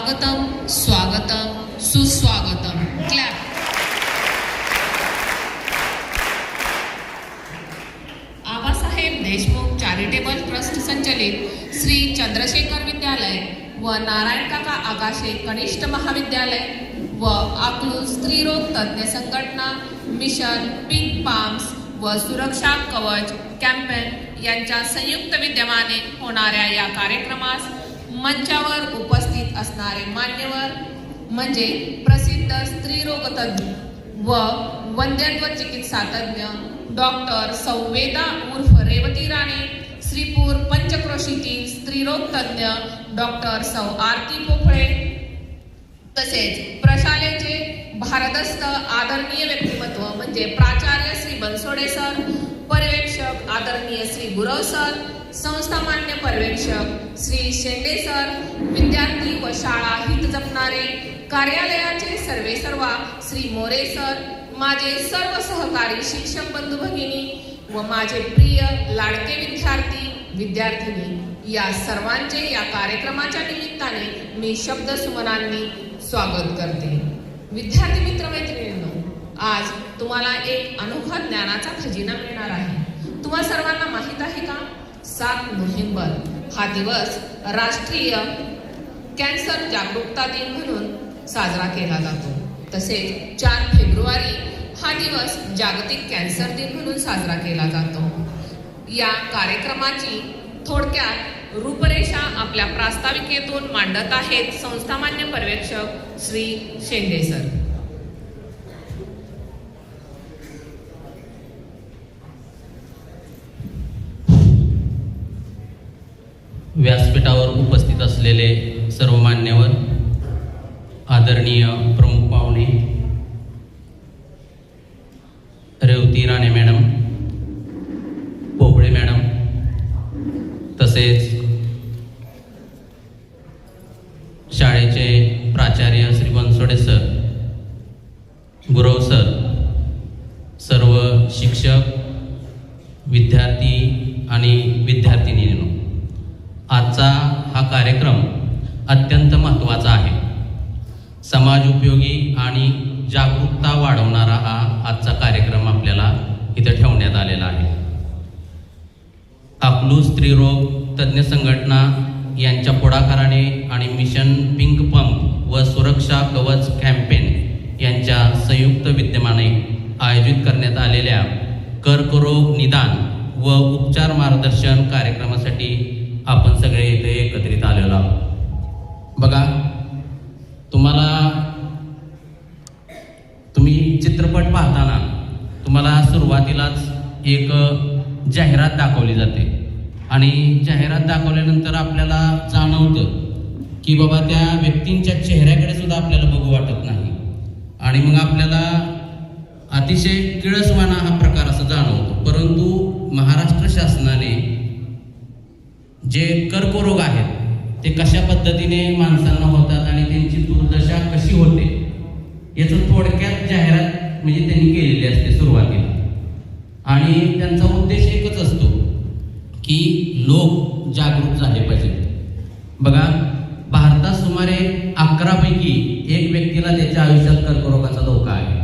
स्वागतम स्वागतम सुस्वागतम. Clap. Abasaheb Deshmukh charitable trust संचलित श्री चंद्रशेखर विद्यालय व नारायण काका आगाशे कनिष्ठ महाविद्यालय व अकलूज स्त्रीरोग तज्ञ संघटना, मिशन पिंक पाम्स व सुरक्षा कवच कॅम्पेन यांच्या संयुक्त विद्यमाने होणाऱ्या या कार्यक्रमास मंचावर उपस्थित असणारे मान्यवर म्हणजे प्रसिद्ध स्त्रीरोग तज्ञ व वंध्यत्व चिकित्सा तज्ञ डॉक्टर सौवेदा उर्फ रेवती राणे, श्रीपूर पंचक्रोशीतील स्त्रीरोग तज्ञ डॉक्टर सौ आरती पोफळे, तसेच प्रशालेचे भारदस्त आदरणीय व्यक्तिमत्व म्हणजे प्राचार्य श्री बनसोडे सर, पर्यवेक्षक आदरणीय श्री गुरव सर, संस्थामान्य पर्यवेक्षक श्री शेंडे सर, विद्यार्थी व शाळा हित जपणारे कार्यालयाचे सर्वेसर्वा श्री मोरे सर, माझे सर्व सहकारी शिक्षक बंधू भगिनी व माझे प्रिय लाडके विद्यार्थी विद्यार्थिनी, या सर्वांचे या कार्यक्रमाच्या निमित्ताने मी शब्द सुमनांनी स्वागत करते. विद्यार्थी मित्र मैत्रिणींनो, आज तुम्हाला एक अनोखा ज्ञानाचा खजिना मिळणार आहे. तुम्हा सर्वांना माहित आहे का, 7 नोव्हेंबर हा दिवस राष्ट्रीय कॅन्सर जागरूकता दिन म्हणून साजरा केला जातो. तसेच 4 फेब्रुवारी हा दिवस जागतिक कॅन्सर दिन म्हणून साजरा केला जातो. या कार्यक्रमाची थोडक्यात रूपरेषा आपल्या प्रास्ताविकेतून मांडत आहेत संस्थामान्य पर्यवेक्षक श्री शेंडे सर. व्यासपीठावर उपस्थित असलेले सर्व मान्यवर, आदरणीय प्रमुख पाहुणे, रेवती राणे मॅडम, पोफळे मॅडम, तसेच शाळेचे प्राचार्य श्री बनसोडे सर, गुरव सर, सर्व शिक्षक, विद्यार्थी आणि विद्यार्थिनींनो, आजचा हा कार्यक्रम अत्यंत महत्त्वाचा आहे. समाज उपयोगी आणि जागरूकता वाढवणारा हा आजचा कार्यक्रम आपल्याला इथे ठेवण्यात आलेला आहे. अकलूज स्त्रीरोग तज्ञ संघटना यांच्या पुढाकाराने आणि मिशन पिंक पंप व सुरक्षा कवच कॅम्पेन यांच्या संयुक्त विद्यमाने आयोजित करण्यात आलेल्या कर्करोग निदान व उपचार मार्गदर्शन कार्यक्रमासाठी आपण सगळे इथे एकत्रित आलेलो आहोत. बघा, तुम्ही चित्रपट पाहताना तुम्हाला सुरुवातीलाच एक जाहिरात दाखवली जाते आणि जाहिरात दाखवल्यानंतर आपल्याला जाणवतं की बाबा त्या व्यक्तींच्या चेहऱ्याकडे सुद्धा आपल्याला बघू वाटत नाही आणि मग आपल्याला अतिशय किळसवाणा हा प्रकार असं जाणवतो. परंतु महाराष्ट्र शासनाने जे कर्करोग आहेत ते कशा पद्धतीने माणसांना होतात आणि त्यांची दुर्दशा कशी होते याचं थोडक्यात जाहिरात म्हणजे त्यांनी केलेली असते सुरुवातीला. आणि त्यांचा उद्देश एकच असतो की लोक जागरूक झाले पाहिजेत. बघा, भारतात सुमारे 11 पैकी 1 व्यक्तीला त्याच्या आयुष्यात कर्करोगाचा धोका आहे.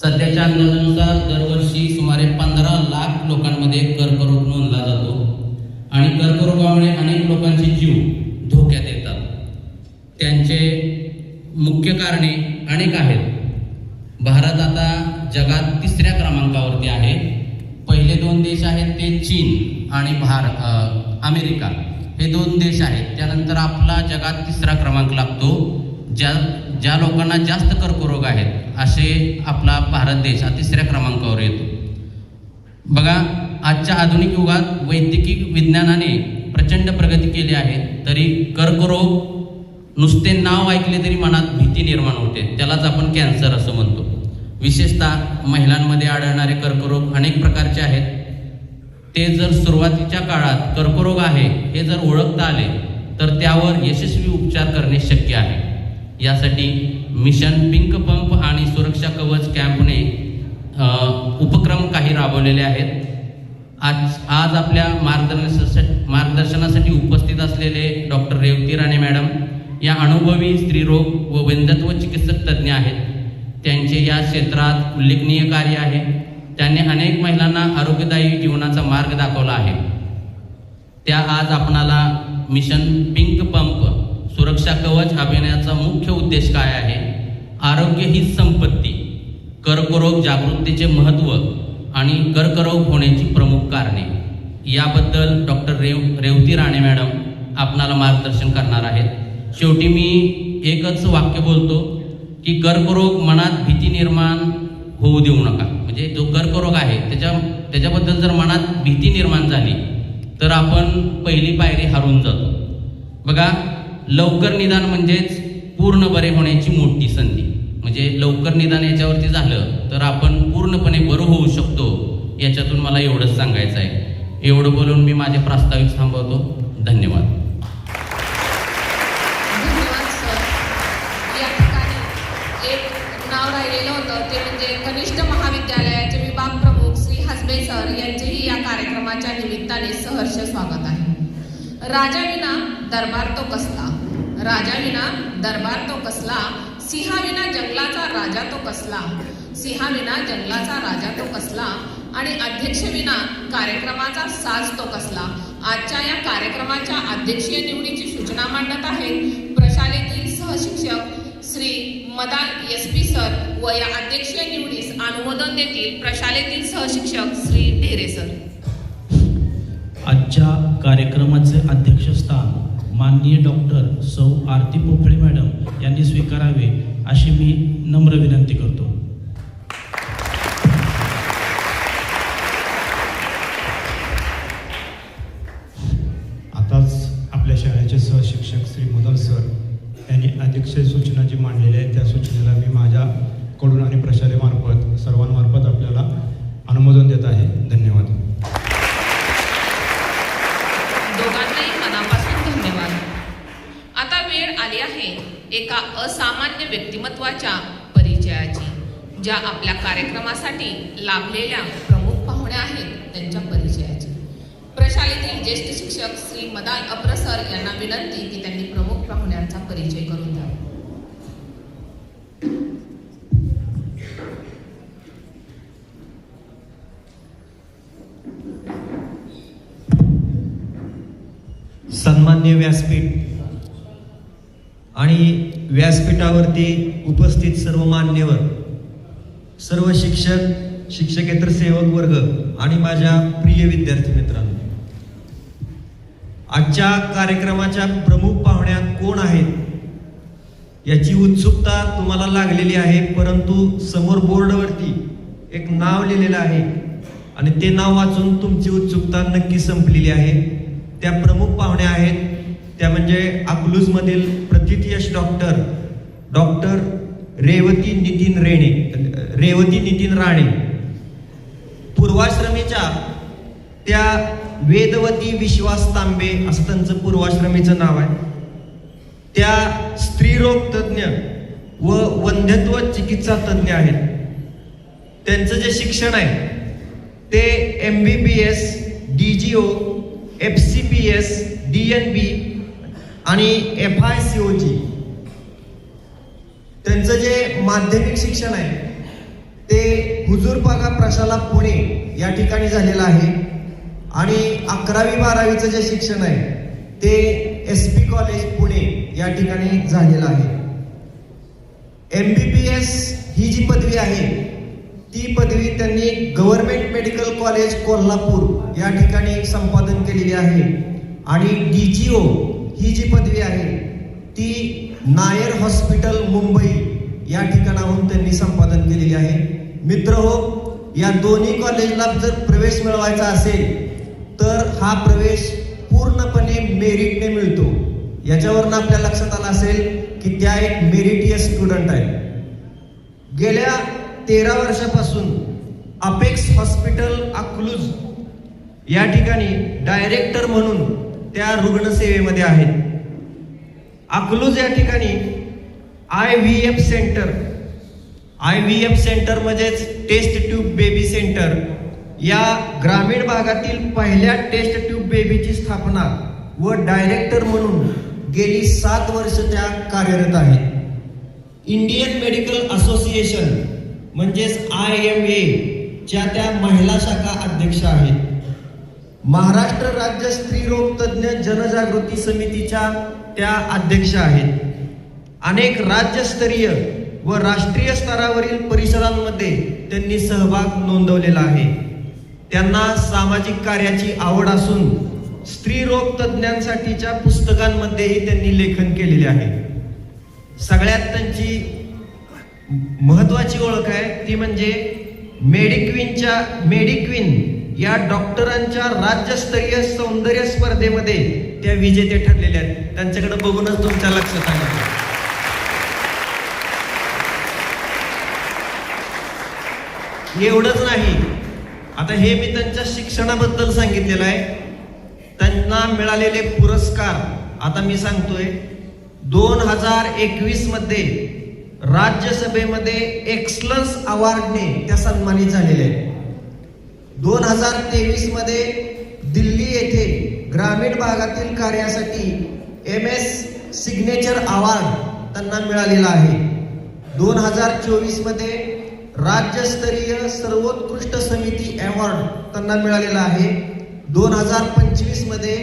सध्याच्या अंदाजानुसार दरवर्षी सुमारे 15 लाख लोकांमध्ये कर्करोग नोंदला जातो आणि कर्करोगामुळे अनेक लोकांचे जीव धोक्यात येतात. त्यांचे मुख्य कारणे अनेक आहेत. भारत आता जगात 3ऱ्या क्रमांकावरती आहे. पहिले 2 देश आहेत ते चीन आणि अमेरिका, हे 2 देश आहेत. त्यानंतर आपला जगात 3रा क्रमांक लागतो. ज्या लोकांना जास्त कर्करोग आहेत असे आपला भारत देश हा 3ऱ्या क्रमांकावर येतो. बघा, आजच्या आधुनिक युगात वैद्यकीय विज्ञानाने प्रचंड प्रगती केली आहे, तरी कर्करोग नुसते नाव ऐकले तरी मनात भीती निर्माण होते. त्यालाच आपण कॅन्सर असं म्हणतो. विशेषतः महिलांमध्ये आढळणारे कर्करोग अनेक प्रकारचे आहेत. ते जर सुरुवातीच्या काळात कर्करोग आहे हे जर ओळखता आले तर त्यावर यशस्वी उपचार करणे शक्य आहे. यासाठी मिशन पिंक पंप आणि सुरक्षा कवच कॅम्पने उपक्रम काही राबवलेले आहेत. आज आपल्या मार्गदर्शनासाठी उपस्थित असलेले डॉक्टर रेवती राणे मॅडम, या अनुभवी स्त्रीरोग व वैद्यत्व चिकित्सक तज्ज्ञ आहेत. त्यांचे या क्षेत्रात उल्लेखनीय कार्य आहे. त्यांनी अनेक महिलांना आरोग्यदायी जीवनाचा मार्ग दाखवला आहे. त्या आज आपणाला मिशन पिंक पंप सुरक्षा कवच अभियानाचा मुख्य उद्देश काय आहे, आरोग्य ही संपत्ती, कर्करोग जागृतीचे महत्त्व आणि कर्करोग होण्याची प्रमुख कारणे याबद्दल डॉक्टर रेवती राणे मॅडम आपणाला मार्गदर्शन करणार आहेत. शेवटी मी एकच वाक्य बोलतो की कर्करोग मनात भीती निर्माण होऊ देऊ नका. म्हणजे जो कर्करोग आहे त्याच्याबद्दल जर मनात भीती निर्माण झाली तर आपण पहिली पायरी हरून जातो. बघा, लवकर निदान म्हणजेच पूर्ण बरे होण्याची मोठी संधी. म्हणजे लवकर निदान याच्यावरती झालं तर आपण पूर्णपणे बरं होऊ शकतो. याच्यातून मला एवढंच सांगायचं आहे. एवढं बोलून मी माझे प्रास्ताविक थांबवतो. धन्यवाद. धन्यवाद सर. या ठिकाणी एक नाव राहिलेलं होतं ते म्हणजे कनिष्ठ महाविद्यालयाचे विभाग प्रमुख श्री हसबे सर यांचेही या कार्यक्रमाच्या निमित्ताने सहर्ष स्वागत आहे. राजाविना दरबार तो कसला, राजाविना दरबार तो कसला, सिंहाविना जंगलाचा राजा तो कसला, सिंहाविना जंगलाचा राजा तो कसला आणि अध्यक्षविना कार्यक्रमाचा साज तो कसला. आजच्या या कार्यक्रमाच्या अध्यक्षीय निवडीची सूचना मांडत आहेत प्रशालेतील सहशिक्षक श्री मदान SP सर व या अध्यक्षीय निवडीस अनुमोदन देतील प्रशालेतील सहशिक्षक श्री ढेरे सर. आजच्या कार्यक्रमाचे अध्यक्षस्थान माननीय डॉक्टर सौ आरती पोफळे मॅडम यांनी स्वीकारावे अशी मी नम्र विनंती करतो. आताच आपल्या शाळेचे सहशिक्षक श्री मदन सर यांनी अध्यक्षीय सूचना जी मांडलेल्या आहेत त्या सूचनेला मी माझ्याकडून आणि प्रशालेमार्फत सर्वांमार्फत आपल्याला अनुमोदन देत आहे. धन्यवाद. दोघांनाही मनापासून धन्यवाद. आता वेळ आली आहे एका असामान्य व्यक्तिमत्वाच्या परिचयाची. ज्या आपल्या कार्यक्रमासाठी लाभलेल्या प्रमुख पाहुण्या आहेत त्यांच्या परिचयाची. प्रशालेतील ज्येष्ठ शिक्षक श्री मदान अप्र सर यांना विनंती की त्यांनी प्रमुख पाहुण्यांचा परिचय करून द्यावा. सन्मान्य व्यासपीठ आणि व्यासपीठावरती उपस्थित सर्व मान्यवर, सर्व शिक्षक, शिक्षकेतर सेवक वर्ग आणि माझ्या प्रिय विद्यार्थी मित्रांनो, आजच्या कार्यक्रमाच्या प्रमुख पाहुण्या कोण आहेत याची उत्सुकता तुम्हाला लागलेली आहे. परंतु समोर बोर्डवरती एक नाव लिहिलेलं आहे आणि ते नाव वाचून तुमची उत्सुकता नक्की संपलेली आहे. त्या प्रमुख पाहुण्या आहेत त्या म्हणजे अकलूजमधील प्रतिथयश डॉक्टर रेवती नितीन राणे. पूर्वाश्रमीच्या त्या वेदवती विश्वास तांबे असं त्यांचं पूर्वाश्रमीचं नाव आहे. त्या स्त्रीरोग तज्ज्ञ व वंध्यत्व चिकित्सा तज्ज्ञ आहेत. त्यांचं जे शिक्षण आहे ते MBBS, DGO, FCPS, DNB आणि FICOG. त्यांचं जे माध्यमिक शिक्षण आहे ते हुजूरपागा प्रशाला पुणे या ठिकाणी झालेलं आहे आणि 11वी-12वीचं जे शिक्षण आहे ते SP कॉलेज पुणे या ठिकाणी झालेलं आहे. MBBS ही जी पदवी आहे ती पदवी त्यांनी गव्हर्नमेंट मेडिकल कॉलेज कोल्हापूर या ठिकाणी संपादन केलेली आहे आणि DGO ही जी पदवी आहे ती नायर हॉस्पिटल मुंबई या ठिकाणाहून त्यांनी संपादन केलेली आहे. मित्रहो, या दोन्ही कॉलेजला जर प्रवेश मिळवायचा असेल तर हा प्रवेश पूर्णपणे मेरिटने मिळतो. याच्यावरून आपल्या लक्षात आलं असेल की त्या एक मेरिटियस स्टुडंट आहेत. गेल्या 13 वर्षापासून अपेक्स हॉस्पिटल अकलूज या ठिकाणी डायरेक्टर म्हणून त्या रुग्णसेवेमध्ये आहेत. अकलूज या ठिकाणी IVF सेंटर म्हणजेच टेस्ट ट्यूब बेबी सेंटर या ग्रामीण भागातील पहिल्या टेस्ट ट्यूब बेबीची स्थापना व डायरेक्टर म्हणून गेली 7 वर्ष त्या कार्यरत आहेत. इंडियन मेडिकल असोसिएशन म्हणजेच IMA च्या त्या महिला शाखा अध्यक्ष आहेत. महाराष्ट्र राज्य स्त्रीरोग तज्ञ जनजागृती समितीच्या त्या अध्यक्ष आहेत. अनेक राज्यस्तरीय व राष्ट्रीय स्तरावरील परिषदांमध्ये त्यांनी सहभाग नोंदवलेला आहे. त्यांना सामाजिक कार्याची आवड असून स्त्रीरोग तज्ञांसाठीच्या पुस्तकांमध्येही त्यांनी लेखन केलेले आहे. सगळ्यात त्यांची महत्वाची ओळख आहे ती म्हणजे मेडिक्वीन या डॉक्टरांच्या राज्यस्तरीय सौंदर्य स्पर्धेमध्ये त्या विजेते ठरलेल्या आहेत. त्यांच्याकडे बघूनच तुमच्या लक्षात आलं. एवढंच नाही, आता हे मी त्यांच्या शिक्षणाबद्दल सांगितलेलं आहे. त्यांना मिळालेले पुरस्कार आता मी सांगतोय. 2021 मध्ये राज्यसभेमध्ये एक्सलन्स अवॉर्डने त्या सन्मानित झालेल्या आहेत. 2023 मध्ये दिल्ली येथे ग्रामीण भागातील कार्यासाठी MS सिग्नेचर अवॉर्ड त्यांना मिळालेला आहे. 2024 मध्ये राज्यस्तरीय सर्वोत्कृष्ट समिती अवॉर्ड त्यांना मिळालेला आहे. 2025 मध्ये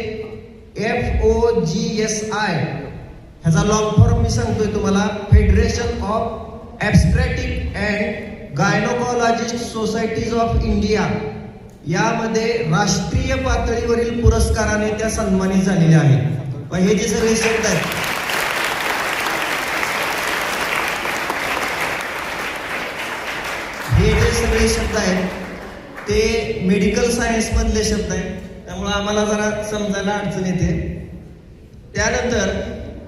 FOGSI ह्याचा लॉंग फॉर्म मी सांगतोय तुम्हाला, federation of obstetric and gynaecologist societies of India यामध्ये राष्ट्रीय पातळीवरील पुरस्काराने त्या सन्मानित झालेल्या आहेत. हे जे सगळे शब्द आहेत हे जे सगळे शब्द आहेत ते मेडिकल सायन्स मधले शब्द आहेत, त्यामुळे आम्हाला जरा समजायला अडचण येते. त्यानंतर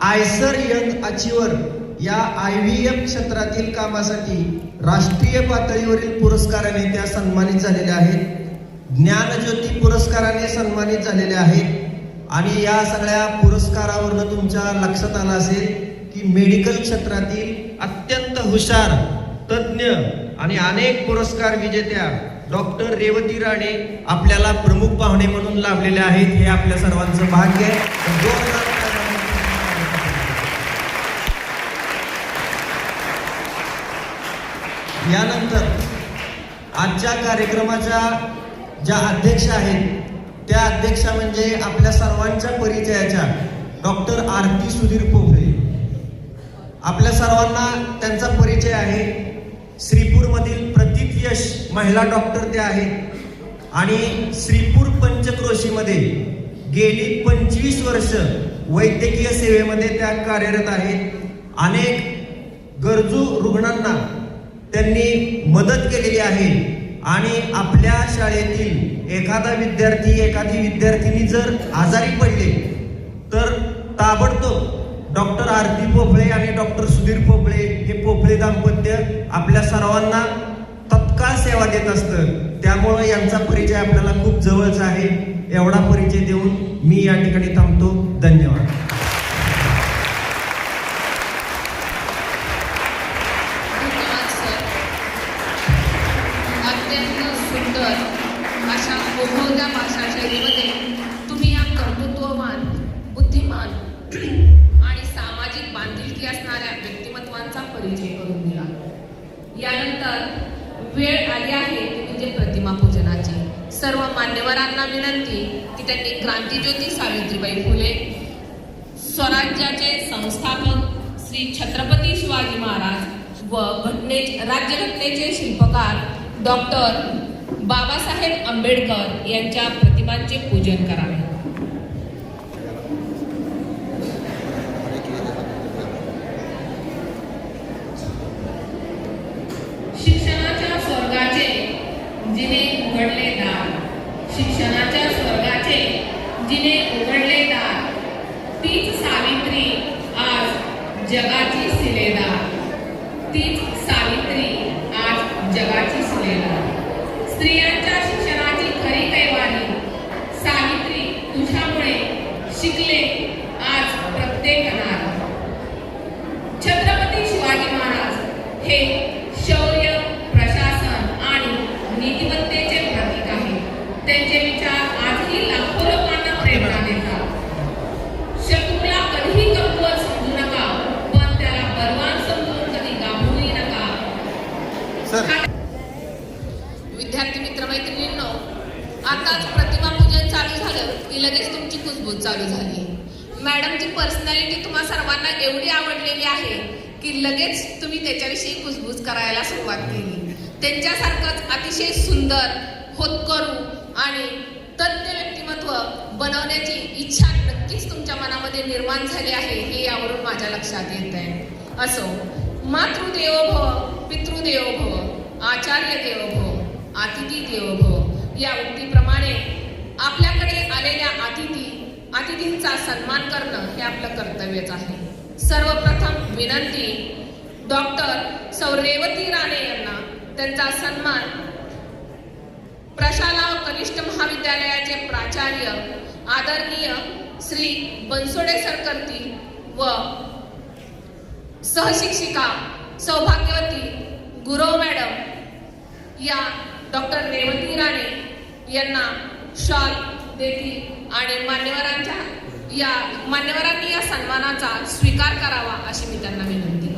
आयसर यंग अचिव्हर या IVF क्षेत्रातील कामासाठी राष्ट्रीय पातळीवरील पुरस्काराने त्या सन्मानित झालेल्या आहेत. ज्ञानज्योती पुरस्काराने सन्मानित झालेले आहेत. आणि या सगळ्या पुरस्कारावरनं तुमच्या लक्षात आलं असेल की मेडिकल क्षेत्रातील अत्यंत हुशार तज्ञ आणि अनेक पुरस्कार विजेत्या डॉक्टर रेवती राणे आपल्याला प्रमुख पाहुणे म्हणून लाभलेले आहेत. हे आपल्या सर्वांचं भाग्य आहे. यानंतर आजच्या कार्यक्रमाच्या ज्या अध्यक्ष आहेत त्या अध्यक्षा म्हणजे आपल्या सर्वांच्या परिचयाच्या डॉक्टर आरती सुधीर पोफळे. आपल्या सर्वांना त्यांचा परिचय आहे. श्रीपूरमधील प्रतीत यश महिला डॉक्टर त्या आहेत आणि श्रीपूर पंचक्रोशीमध्ये गेली 25 वर्ष वैद्यकीय सेवेमध्ये त्या कार्यरत आहेत. अनेक गरजू रुग्णांना त्यांनी मदत केलेली आहे आणि आपल्या शाळेतील एखादा विद्यार्थी एखादी विद्यार्थिनी जर आजारी पडले तर ताबडतोब डॉक्टर आरती पोफळे आणि डॉक्टर सुधीर पोफळे हे पोफळे दाम्पत्य आपल्या सर्वांना तत्काळ सेवा देत असतं. त्यामुळे यांचा परिचय आपल्याला खूप जवळचा आहे. एवढा परिचय देऊन मी या ठिकाणी थांबतो. धन्यवाद. सुंदर अशा ओघवत्या भाषा शैलीमध्ये तुम्ही या कर्तृत्ववान, बुद्धिमान आणि सामाजिक बांधिलकी असणाऱ्या व्यक्तिमत्वांचा परिचय करून दिला. यानंतर वेळ आली आहे ती म्हणजे प्रतिमा पूजनाची. सर्व मान्यवरांना विनंती की त्यांनी क्रांतिज्योती सावित्रीबाई फुले, स्वराज्याचे संस्थापक श्री छत्रपती शिवाजी महाराज व राज्यघटनेचे शिल्पकार डॉक्टर बाबासाहेब आंबेडकर यांच्या प्रतिमांचे पूजन करावे. शिक्षणाच्या स्वर्गाचे जिने उघडले दार, शिक्षणाच्या स्वर्गाचे जिने उघडले दार, तीच सावित्री आज जगाची सिलेदार, तीच सावित्री आज जगाची सिलेदार. स्त्रियांच्या शिक्षणाची खरी कैवारी सावित्री तुझ्यामुळे शिकले आज प्रत्येक नार. छत्रपती शिवाजी महाराज हे शौर्य, प्रशासन आणि नीतिमत्तेचे प्रतीक आहे. त्यांचे विचार आजही लाखो लोकांना प्रेरणा देतात. शत्रूला कधीही पर्सनॅलिटी तुम्हा सर्वांना एवढी आवडलेली आहे की लगेच तुम्ही त्याच्याविषयी कुजबूज करायला सुरुवात केली. त्यांच्यासारखंच अतिशय सुंदर, होतकरू आणि तज्ञ व्यक्तिमत्व बनवण्याची इच्छा नक्कीच तुमच्या मनामध्ये निर्माण झाली आहे हे यावरून माझ्या लक्षात येत आहे. असो, मातृदेवो भव, पितृदेवो भव, आचार्य देवो भव, अतिथी देवो भव या उक्तीप्रमाणे आपल्याकडे आलेल्या अतिथींचा सन्मान करणं हे आपलं कर्तव्यच आहे. सर्वप्रथम विनंती, डॉक्टर सौ रेवती राणे यांना त्यांचा सन्मान प्रशाला कनिष्ठ महाविद्यालयाचे प्राचार्य आदरणीय श्री बनसोडे सर करतील व सहशिक्षिका सौभाग्यवती गुरव मॅडम या डॉक्टर रेवती राणे यांना शॉल देतील आणि मान्यवरांनी या सन्मानाचा स्वीकार करावा अशी मी त्यांना विनंती करते.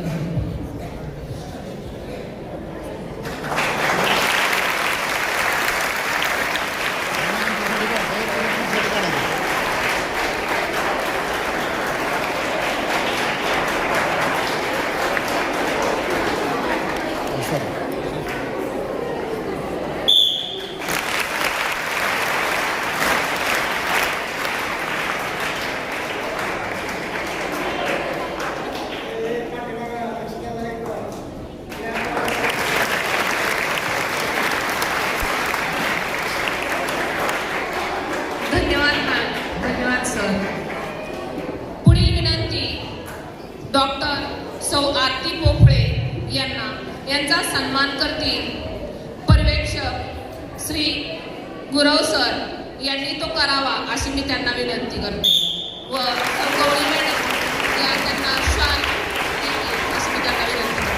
धन्यवाद सर. पुढील विनंती, डॉक्टर सौ आरती पोफळे यांचा सन्मान करतील पर्यवेक्षक श्री गुरव सर यांनी तो करावा अशी मी त्यांना विनंती करते व सौ गौरी मॅडम या त्यांना शाल देतील अशी मी त्यांना विनंती करते.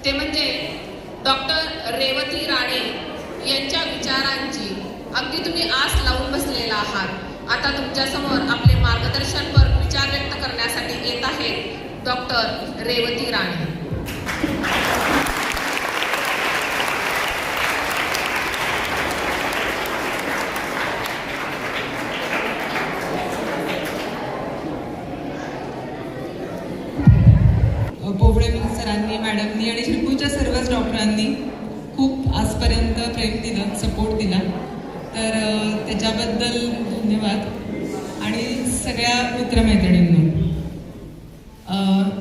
ते म्हणजे डॉक्टर रेवती राणे यांच्या विचारांची अगदी तुम्ही आस लावून बसलेला आहात. आता तुमच्यासमोर आपले मार्गदर्शनपर विचार व्यक्त करण्यासाठी येत आहेत डॉक्टर रेवती राणे. पोफळे सरांनी, मॅडमनी आणि शिरपूरच्या सर्वच डॉक्टरांनी खूप आजपर्यंत प्रेम दिलं, सपोर्ट दिला, तर त्याच्याबद्दल धन्यवाद. आणि सगळ्या मित्रमैत्रिणींना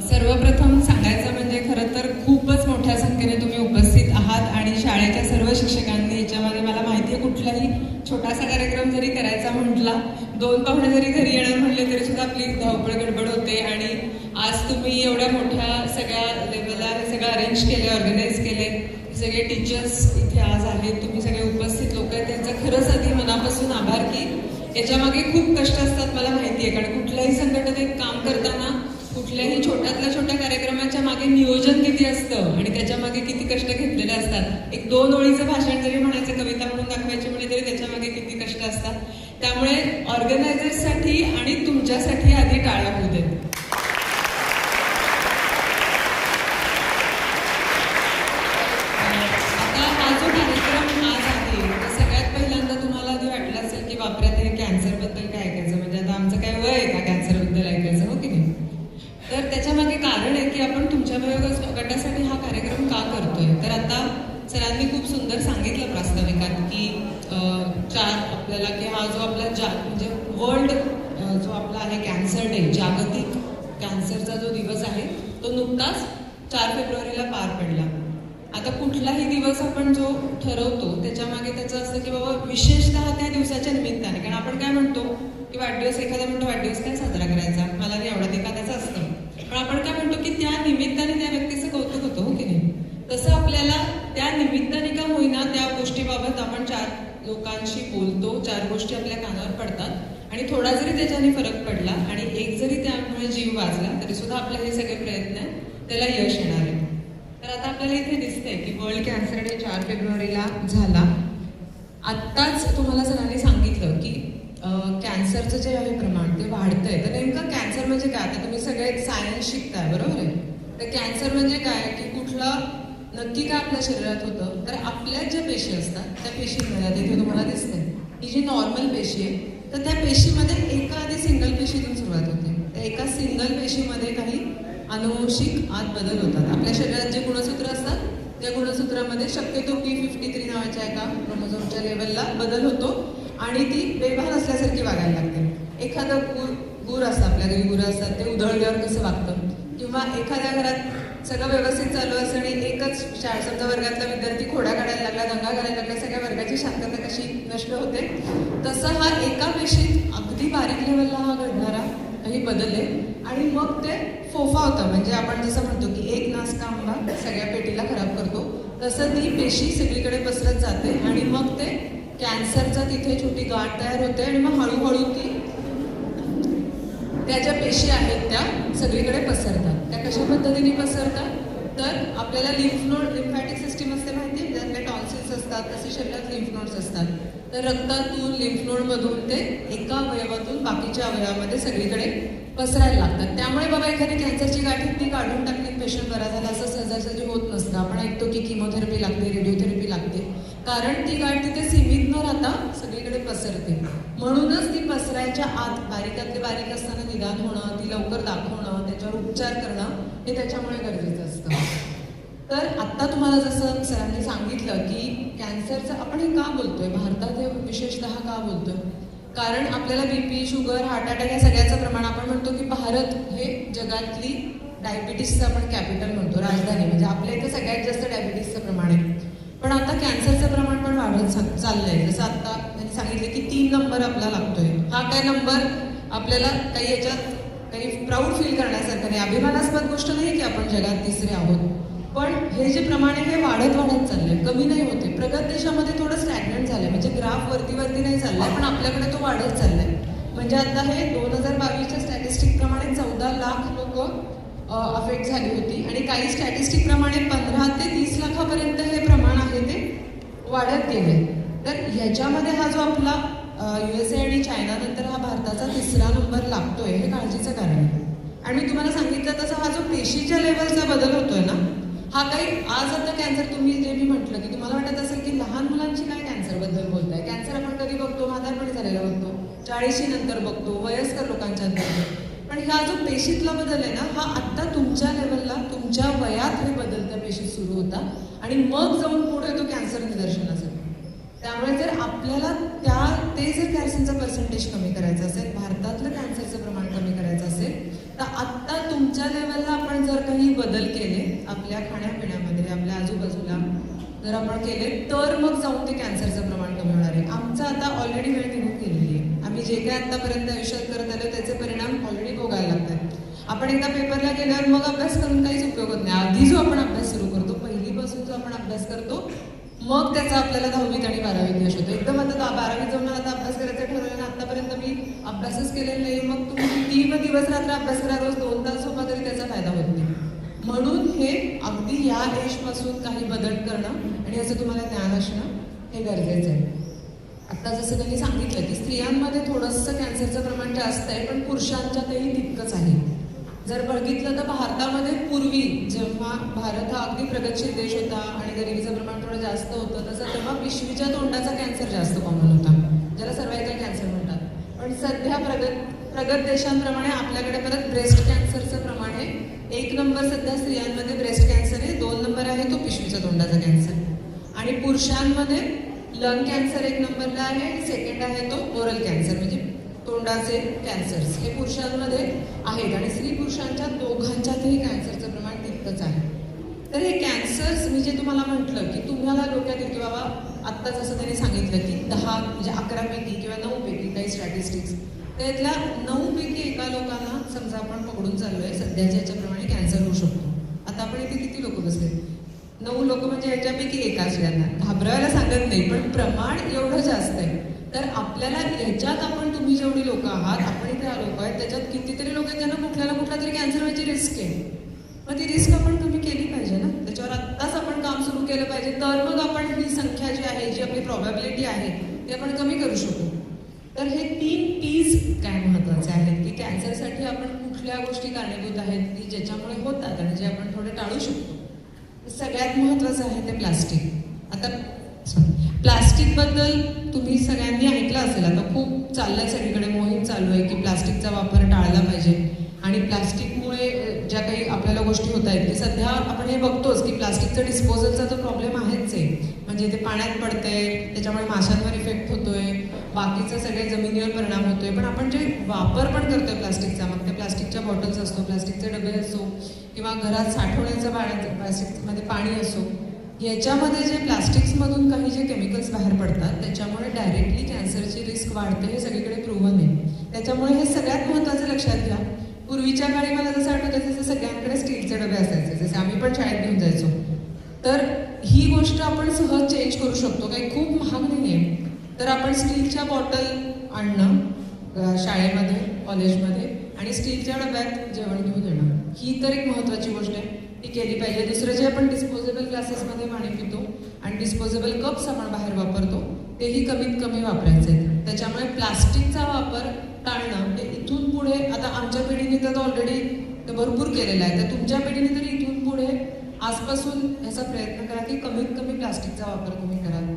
सर्वप्रथम सांगायचं म्हणजे खरं तर खूपच मोठ्या संख्येने तुम्ही उपस्थित आहात आणि शाळेच्या सर्व शिक्षकांनी याच्यामध्ये मला माहिती आहे कुठलाही छोटासा कार्यक्रम जरी करायचा म्हटला, 2 पाहुणे जरी घरी येणार म्हटले तरी सुद्धा आपली धावपळ गडबड होते. आणि आज तुम्ही एवढ्या मोठ्या सगळ्या लेवलला हे सगळं अरेंज केले, ऑर्गनाईज केले, सगळे टीचर्स इथे आज आहेत, तुम्ही सगळे उपस्थित लोक आहेत, त्यांचा खरंच आधी मनापासून आभार की याच्यामागे खूप कष्ट असतात मला माहिती आहे. कारण कुठल्याही संघटनेत काम करताना कुठल्याही छोट्यातल्या छोट्या कार्यक्रमाच्या मागे नियोजन किती असतं आणि त्याच्या मागे किती कष्ट घेतलेले असतात. एक 2 ओळीचं भाषण जरी म्हणायचं, कविता म्हणून दाखवायची म्हणजे तरी त्याच्या मागे किती कष्ट असतात. त्यामुळे ऑर्गनायझर्ससाठी आणि तुमच्यासाठी आधी टाळ्या होऊ देत. आता हा जो कार्यक्रम आज आहे तो सगळ्यात पहिल्यांदा तुम्हाला आधी वाटलं असेल की बापरे आता हे कॅन्सरबद्दल काय ऐकायचं, म्हणजे आता आमचं काय वय आहे का कॅन्सरबद्दल ऐकायचं, हो की नाही. तर त्याच्यामागे कारण आहे की आपण तुमच्या वयोगट गटासाठी हा कार्यक्रम का करतोय. तर आता सरांनी खूप सुंदर सांगितलं प्रास्ताविकात की 4 आपल्याला की हा जो आपला म्हणजे वर्ल्ड जो आपला आहे कॅन्सर डे, जागतिक कॅन्सरचा जो दिवस आहे तो नुकताच 4 फेब्रुवारीला पार पडला. आता कुठलाही दिवस आपण जो ठरवतो त्याच्यामागे त्याचं असतं की बाबा विशेषतः त्या दिवसाच्या निमित्ताने, कारण आपण काय म्हणतो की वाढदिवस, एखादा म्हणतो वाढदिवस काय साजरा करायचा, मला नाही आवडत, एखाद्याचं असतं, पण आपण काय म्हणतो की त्या निमित्ताने त्या व्यक्तीचं कौतुक होतं, हो की नाही? तसं आपल्याला त्या निमित्ताने का होईना त्या गोष्टीबाबत आपण 4 लोकांशी बोलतो, 4 गोष्टी आपल्या कानावर पडतात आणि थोडा जरी त्याच्याने फरक पडला आणि एक जरी त्यामुळे जीव वाचला तरी सुद्धा आपले हे सगळे प्रयत्न त्याला यश येणार आहे. तर आता आपल्याला इथे दिसतंय की वर्ल्ड कॅन्सर डे 4 फेब्रुवारीला झाला. आत्ताच तुम्हाला सरांनी सांगितलं की कॅन्सरचं जे आहे प्रमाण ते वाढतंय. तर नेमकं कॅन्सर म्हणजे काय? आता तुम्ही सगळे सायन्स शिकताय, बरोबर आहे? तर कॅन्सर म्हणजे काय की कुठलं नक्की काय आपल्या शरीरात होतं, तर आपल्यात ज्या पेशी असतात त्या पेशींमध्ये इथे तुम्हाला दिसते ही जी नॉर्मल पेशी आहे तर त्या पेशीमध्ये एका आधी सिंगल पेशीतून सुरुवात होते. त्या एका सिंगल पेशीमध्ये काही अनुवंशिक आत बदल होतात. आपल्या शरीरात जे गुणसूत्र असतात त्या गुणसूत्रामध्ये शक्यतो P53 नावाच्या एका क्रोमोझोमच्या लेवलला बदल होतो आणि ती बेभान असल्यासारखी वागायला लागते. एखादं गुर असतं, आपल्या घरी गुरं असतात, ते उधळल्यावर कसं वागतं, किंवा एखाद्या घरात सगळं व्यवस्थित चालू असतं आणि एकच समजा वर्गातला विद्यार्थी खोड्या काढायला लागला, दंगा करायला लागला, सगळ्या वर्गाची शांतता कशी नष्ट होते, तसं हा एका पेशीत अगदी बारीक लेवलला हा घडणारा काही बदल आहे आणि मग ते फोफा होतं. म्हणजे आपण जसं म्हणतो की एक नासका आंबा सगळ्या पेटीला खराब करतो, तसं ती पेशी सगळीकडे पसरत जाते आणि मग ते कॅन्सरचा तिथे छोटी गाठ तयार होते आणि मग हळूहळू ती त्या ज्या पेशी आहेत त्या सगळीकडे पसरतात. त्या कशा पद्धतीने पसरतात तर आपल्याला लिम्फॅटिक सिस्टीम असते माहिती आहे, ज्यातले टॉन्सिल्स असतात तसे शरीरात लिम्फ नोड्स असतात. तर रक्तातून लिम्फ नोडमधून ते एका अवयवातून बाकीच्या अवयवामध्ये सगळीकडे पसरायला लागतात. त्यामुळे बाबा एखादी कॅन्सरची गाठी ती काढून टाकली, पेशंट बरा झाला असं सहजासहजी होत नसतं. आपण ऐकतो की किमोथेरपी लागते, रेडिओथेरपी लागते, कारण ती गाठ तिथे सीमित न राहता सगळीकडे पसरते. म्हणूनच ती पसरायच्या आत बारीकातले बारीक असताना निदान होणं, ती लवकर दाखवणं, त्याच्यावर उपचार करणं हे त्याच्यामुळे गरजेचं असतं. तर आत्ता तुम्हाला जसं सरांनी सांगितलं की कॅन्सरचं आपण हे का बोलतोय, भारतात हे विशेषतः का बोलतोय, कारण आपल्याला BP, शुगर, हार्ट अटॅक या सगळ्याचं प्रमाण, आपण म्हणतो की भारत हे जगातली डायबिटीसचं आपण कॅपिटल म्हणतो, राजधानी, म्हणजे आपल्या इथे सगळ्यात जास्त डायबिटीसचं प्रमाण आहे. पण आता कॅन्सरचं प्रमाण पण वाढत चाललंय. जसं आता त्यांनी सांगितलं की 3 नंबर आपला लागतोय. हा काय नंबर आपल्याला काही याच्यात काही प्राऊड फील करण्यासारखं नाही, अभिमानास्पद गोष्ट नाही की आपण जगात 3रे आहोत. पण हे जे प्रमाण आहे हे वाढत चाललंय, कमी नाही होते. प्रगत देशामध्ये थोडं स्टॅग्नंट झालंय, म्हणजे ग्राफ वरती नाही चाललाय, पण आपल्याकडे तो वाढत चाललाय. म्हणजे आता हे 2022च्या स्टॅटिस्टिक प्रमाणे 14 लाख लोक अफेक्ट झाली होती आणि काही स्टॅटिस्टिक प्रमाणे 15 ते 30 लाखापर्यंत हे प्रमाण आहे ते वाढत गेले. तर ह्याच्यामध्ये हा जो आपला USA आणि चायना नंतर हा भारताचा 3रा नंबर लागतोय, हे काळजीचं कारण आहे. आणि मी तुम्हाला सांगितलं तसं हा जो पेशीच्या लेवलचा बदल होतोय ना, हा काही आज आता कॅन्सर, तुम्ही जे मी म्हटलं की तुम्हाला वाटत असेल की लहान मुलांची काय कॅन्सरबद्दल बोलताय. कॅन्सर आपण कधी बघतो, म्हातारपणी झालेला बघतो, 40शी नंतर बघतो, वयस्कर लोकांच्या नंतर. पण हा जो पेशीतला बदल आहे ना, हा आत्ता तुमच्या लेवलला, तुमच्या वयात हे बदल त्या पेशीत सुरू होता आणि मग जाऊन पुढे तो कॅन्सर निदर्शनास येतो. त्यामुळे जर आपल्याला ते जर कॅन्सरचं पर्सेंटेज कमी करायचं असेल, भारतातलं कॅन्सरचं प्रमाण कमी करायचं असेल, तर आत्ता तुमच्या लेवलला आपण जर काही बदल केले आपल्या खाण्यापिण्यामध्ये, आपल्या आजूबाजूला जर आपण केले, तर मग जाऊन ते कॅन्सरचं प्रमाण कमी होणार आहे. आमचं आता ऑलरेडी वेळ निघून गेलेली आहे. आम्ही जे काय आत्तापर्यंत आयुष्यात करत आलो त्याचे परिणाम ऑलरेडी भोगायला लागतात. आपण एकदा पेपरला गेल्यावर मग अभ्यास करून काहीच उपयोग होत नाही. आधी जो आपण अभ्यास सुरू करतो, पहिलीपासून जो आपण अभ्यास करतो, मग त्याचा आपल्याला 10वीत आणि 12वीत यश होतं. एकदम आता 12वीत जाऊन आता अभ्यास करायचं ठरवलं ना, आतापर्यंत मी अभ्यासच केलेला नाही, मग तुम्ही किती दिवस रात्र अभ्यास करा, रोज 2 तास झोपा, तरी त्याचा फायदा होत नाही. म्हणून हे अगदी या एजपासून काही बदल करणं आणि याचं तुम्हाला ज्ञान असणं हे गरजेचं आहे. आता जसं त्यांनी सांगितलं की स्त्रियांमध्ये थोडंसं कॅन्सरचं प्रमाण जास्त आहे, पण पुरुषांच्यातही तितकंच आहे. जर बघितलं तर भारतामध्ये पूर्वी जेव्हा भारत हा अगदी प्रगतशील देश होता आणि गरिबीचं प्रमाण थोडं जास्त होतं, तसं तेव्हा पिशवीच्या तोंडाचा कॅन्सर जास्त कॉमन होता, ज्याला सर्वायकल कॅन्सर म्हणतात. पण सध्या प्रगत देशांप्रमाणे आपल्याकडे परत ब्रेस्ट कॅन्सरचं प्रमाण आहे. 1 नंबर सध्या स्त्रियांमध्ये ब्रेस्ट कॅन्सर आहे, 2 नंबर आहे तो पिशवीच्या तोंडाचा कॅन्सर, आणि पुरुषांमध्ये लंग कॅन्सर 1 नंबरला आहे आणि 2nd आहे तो ओरल कॅन्सर, म्हणजे तोंडाचे कॅन्सर्स हे पुरुषांमध्ये आहेत आणि स्त्री पुरुषांच्या दोघांच्यातही कॅन्सरचं प्रमाण तितकंच आहे. तर हे कॅन्सर्स मी जे तुम्हाला म्हटलं की तुम्हाला डोक्यात येईल की बाबा आत्ता जसं त्यांनी सांगितलं की 10 म्हणजे 11 पैकी किंवा 9 पैकी काही स्टॅटिस्टिक्स, त्यातल्या 9 पैकी एका लोकांना समजा आपण पकडून चाललोय सध्याच्या याच्याप्रमाणे कॅन्सर होऊ शकतो. आता आपण इथे किती लोक बसले? 9 लोक म्हणजे याच्यापैकी एकाच यांना घाबरायला सांगत नाही, पण प्रमाण एवढं जास्त आहे. तर आपल्याला याच्यात आपण तुम्ही जेवढी लोक आहात, आपण इथे लोक आहेत, त्याच्यात कितीतरी लोक आहेत त्यांना कुठल्या ना कुठला तरी कॅन्सर व्हायची रिस्क आहे. मग ती रिस्क आपण कमी केली पाहिजे ना, त्याच्यावर आत्ताच आपण काम सुरू केलं पाहिजे. तर मग आपण ही संख्या जी आहे, जी आपली प्रॉबॅबिलिटी आहे ती आपण कमी करू शकू. तर हे 3 T's काय महत्त्वाचे आहेत की कॅन्सरसाठी आपण कुठल्या गोष्टी कारणीभूत आहेत की ज्याच्यामुळे होतात आणि जे आपण थोडे टाळू शकतो. सगळ्यात महत्त्वाचं आहे ते प्लास्टिक. आता प्लास्टिकबद्दल तुम्ही सगळ्यांनी ऐकलं असेल, आता खूप चाललंय सगळीकडे मोहीम चालू आहे की प्लास्टिकचा वापर टाळला पाहिजे. आणि प्लास्टिकमुळे ज्या काही आपल्याला गोष्टी होत आहेत की सध्या आपण हे बघतोच की प्लास्टिकचं डिस्पोजलचा जो प्रॉब्लेम आहेच आहे, म्हणजे ते पाण्यात पडतंय, त्याच्यामुळे माशांवर इफेक्ट होतोय, बाकीचं सगळे जमिनीवर परिणाम होतोय. पण आपण जे वापर पण करतोय प्लास्टिकचा, मग ते प्लास्टिकच्या बॉटल्स असतो, प्लास्टिकचे डबे असो किंवा घरात साठवण्याचं प्लास्टिकमध्ये पाणी असो, याच्यामध्ये जे प्लास्टिक्समधून काही जे केमिकल्स बाहेर पडतात त्याच्यामुळे डायरेक्टली कॅन्सरची रिस्क वाढते, हे सगळीकडे प्रूव्हन आहे. त्याच्यामुळे हे सगळ्यात महत्त्वाचं लक्षात घ्या. पूर्वीच्या काळी मला जसं आठवतं जसं सगळ्यांकडे स्टीलचे डबे असायचे, जसे आम्ही पण शाळेत घेऊन जायचो. तर ही गोष्ट आपण सहज चेंज करू शकतो, काही खूप महाग नाही आहे. तर आपण स्टीलच्या बॉटल आणणं शाळेमध्ये, कॉलेजमध्ये आणि स्टीलच्या डब्यात जेवण घेऊन येणं, ही तर एक महत्त्वाची गोष्ट आहे, ती केली पाहिजे. दुसरं जे आपण डिस्पोजेबल ग्लासेसमध्ये पाणी पितो आणि डिस्पोजेबल कप्स आपण बाहेर वापरतो तेही कमीत कमी वापरायचे आहेत. त्याच्यामुळे प्लास्टिकचा वापर टाळणं हे इथून पुढे, आता आमच्या पिढीने तर ऑलरेडी भरपूर केलेलं आहे, तर तुमच्या पिढीने तरी इथून पुढे आजपासून ह्याचा प्रयत्न करा की कमीत कमी प्लास्टिकचा वापर तुम्ही कराल.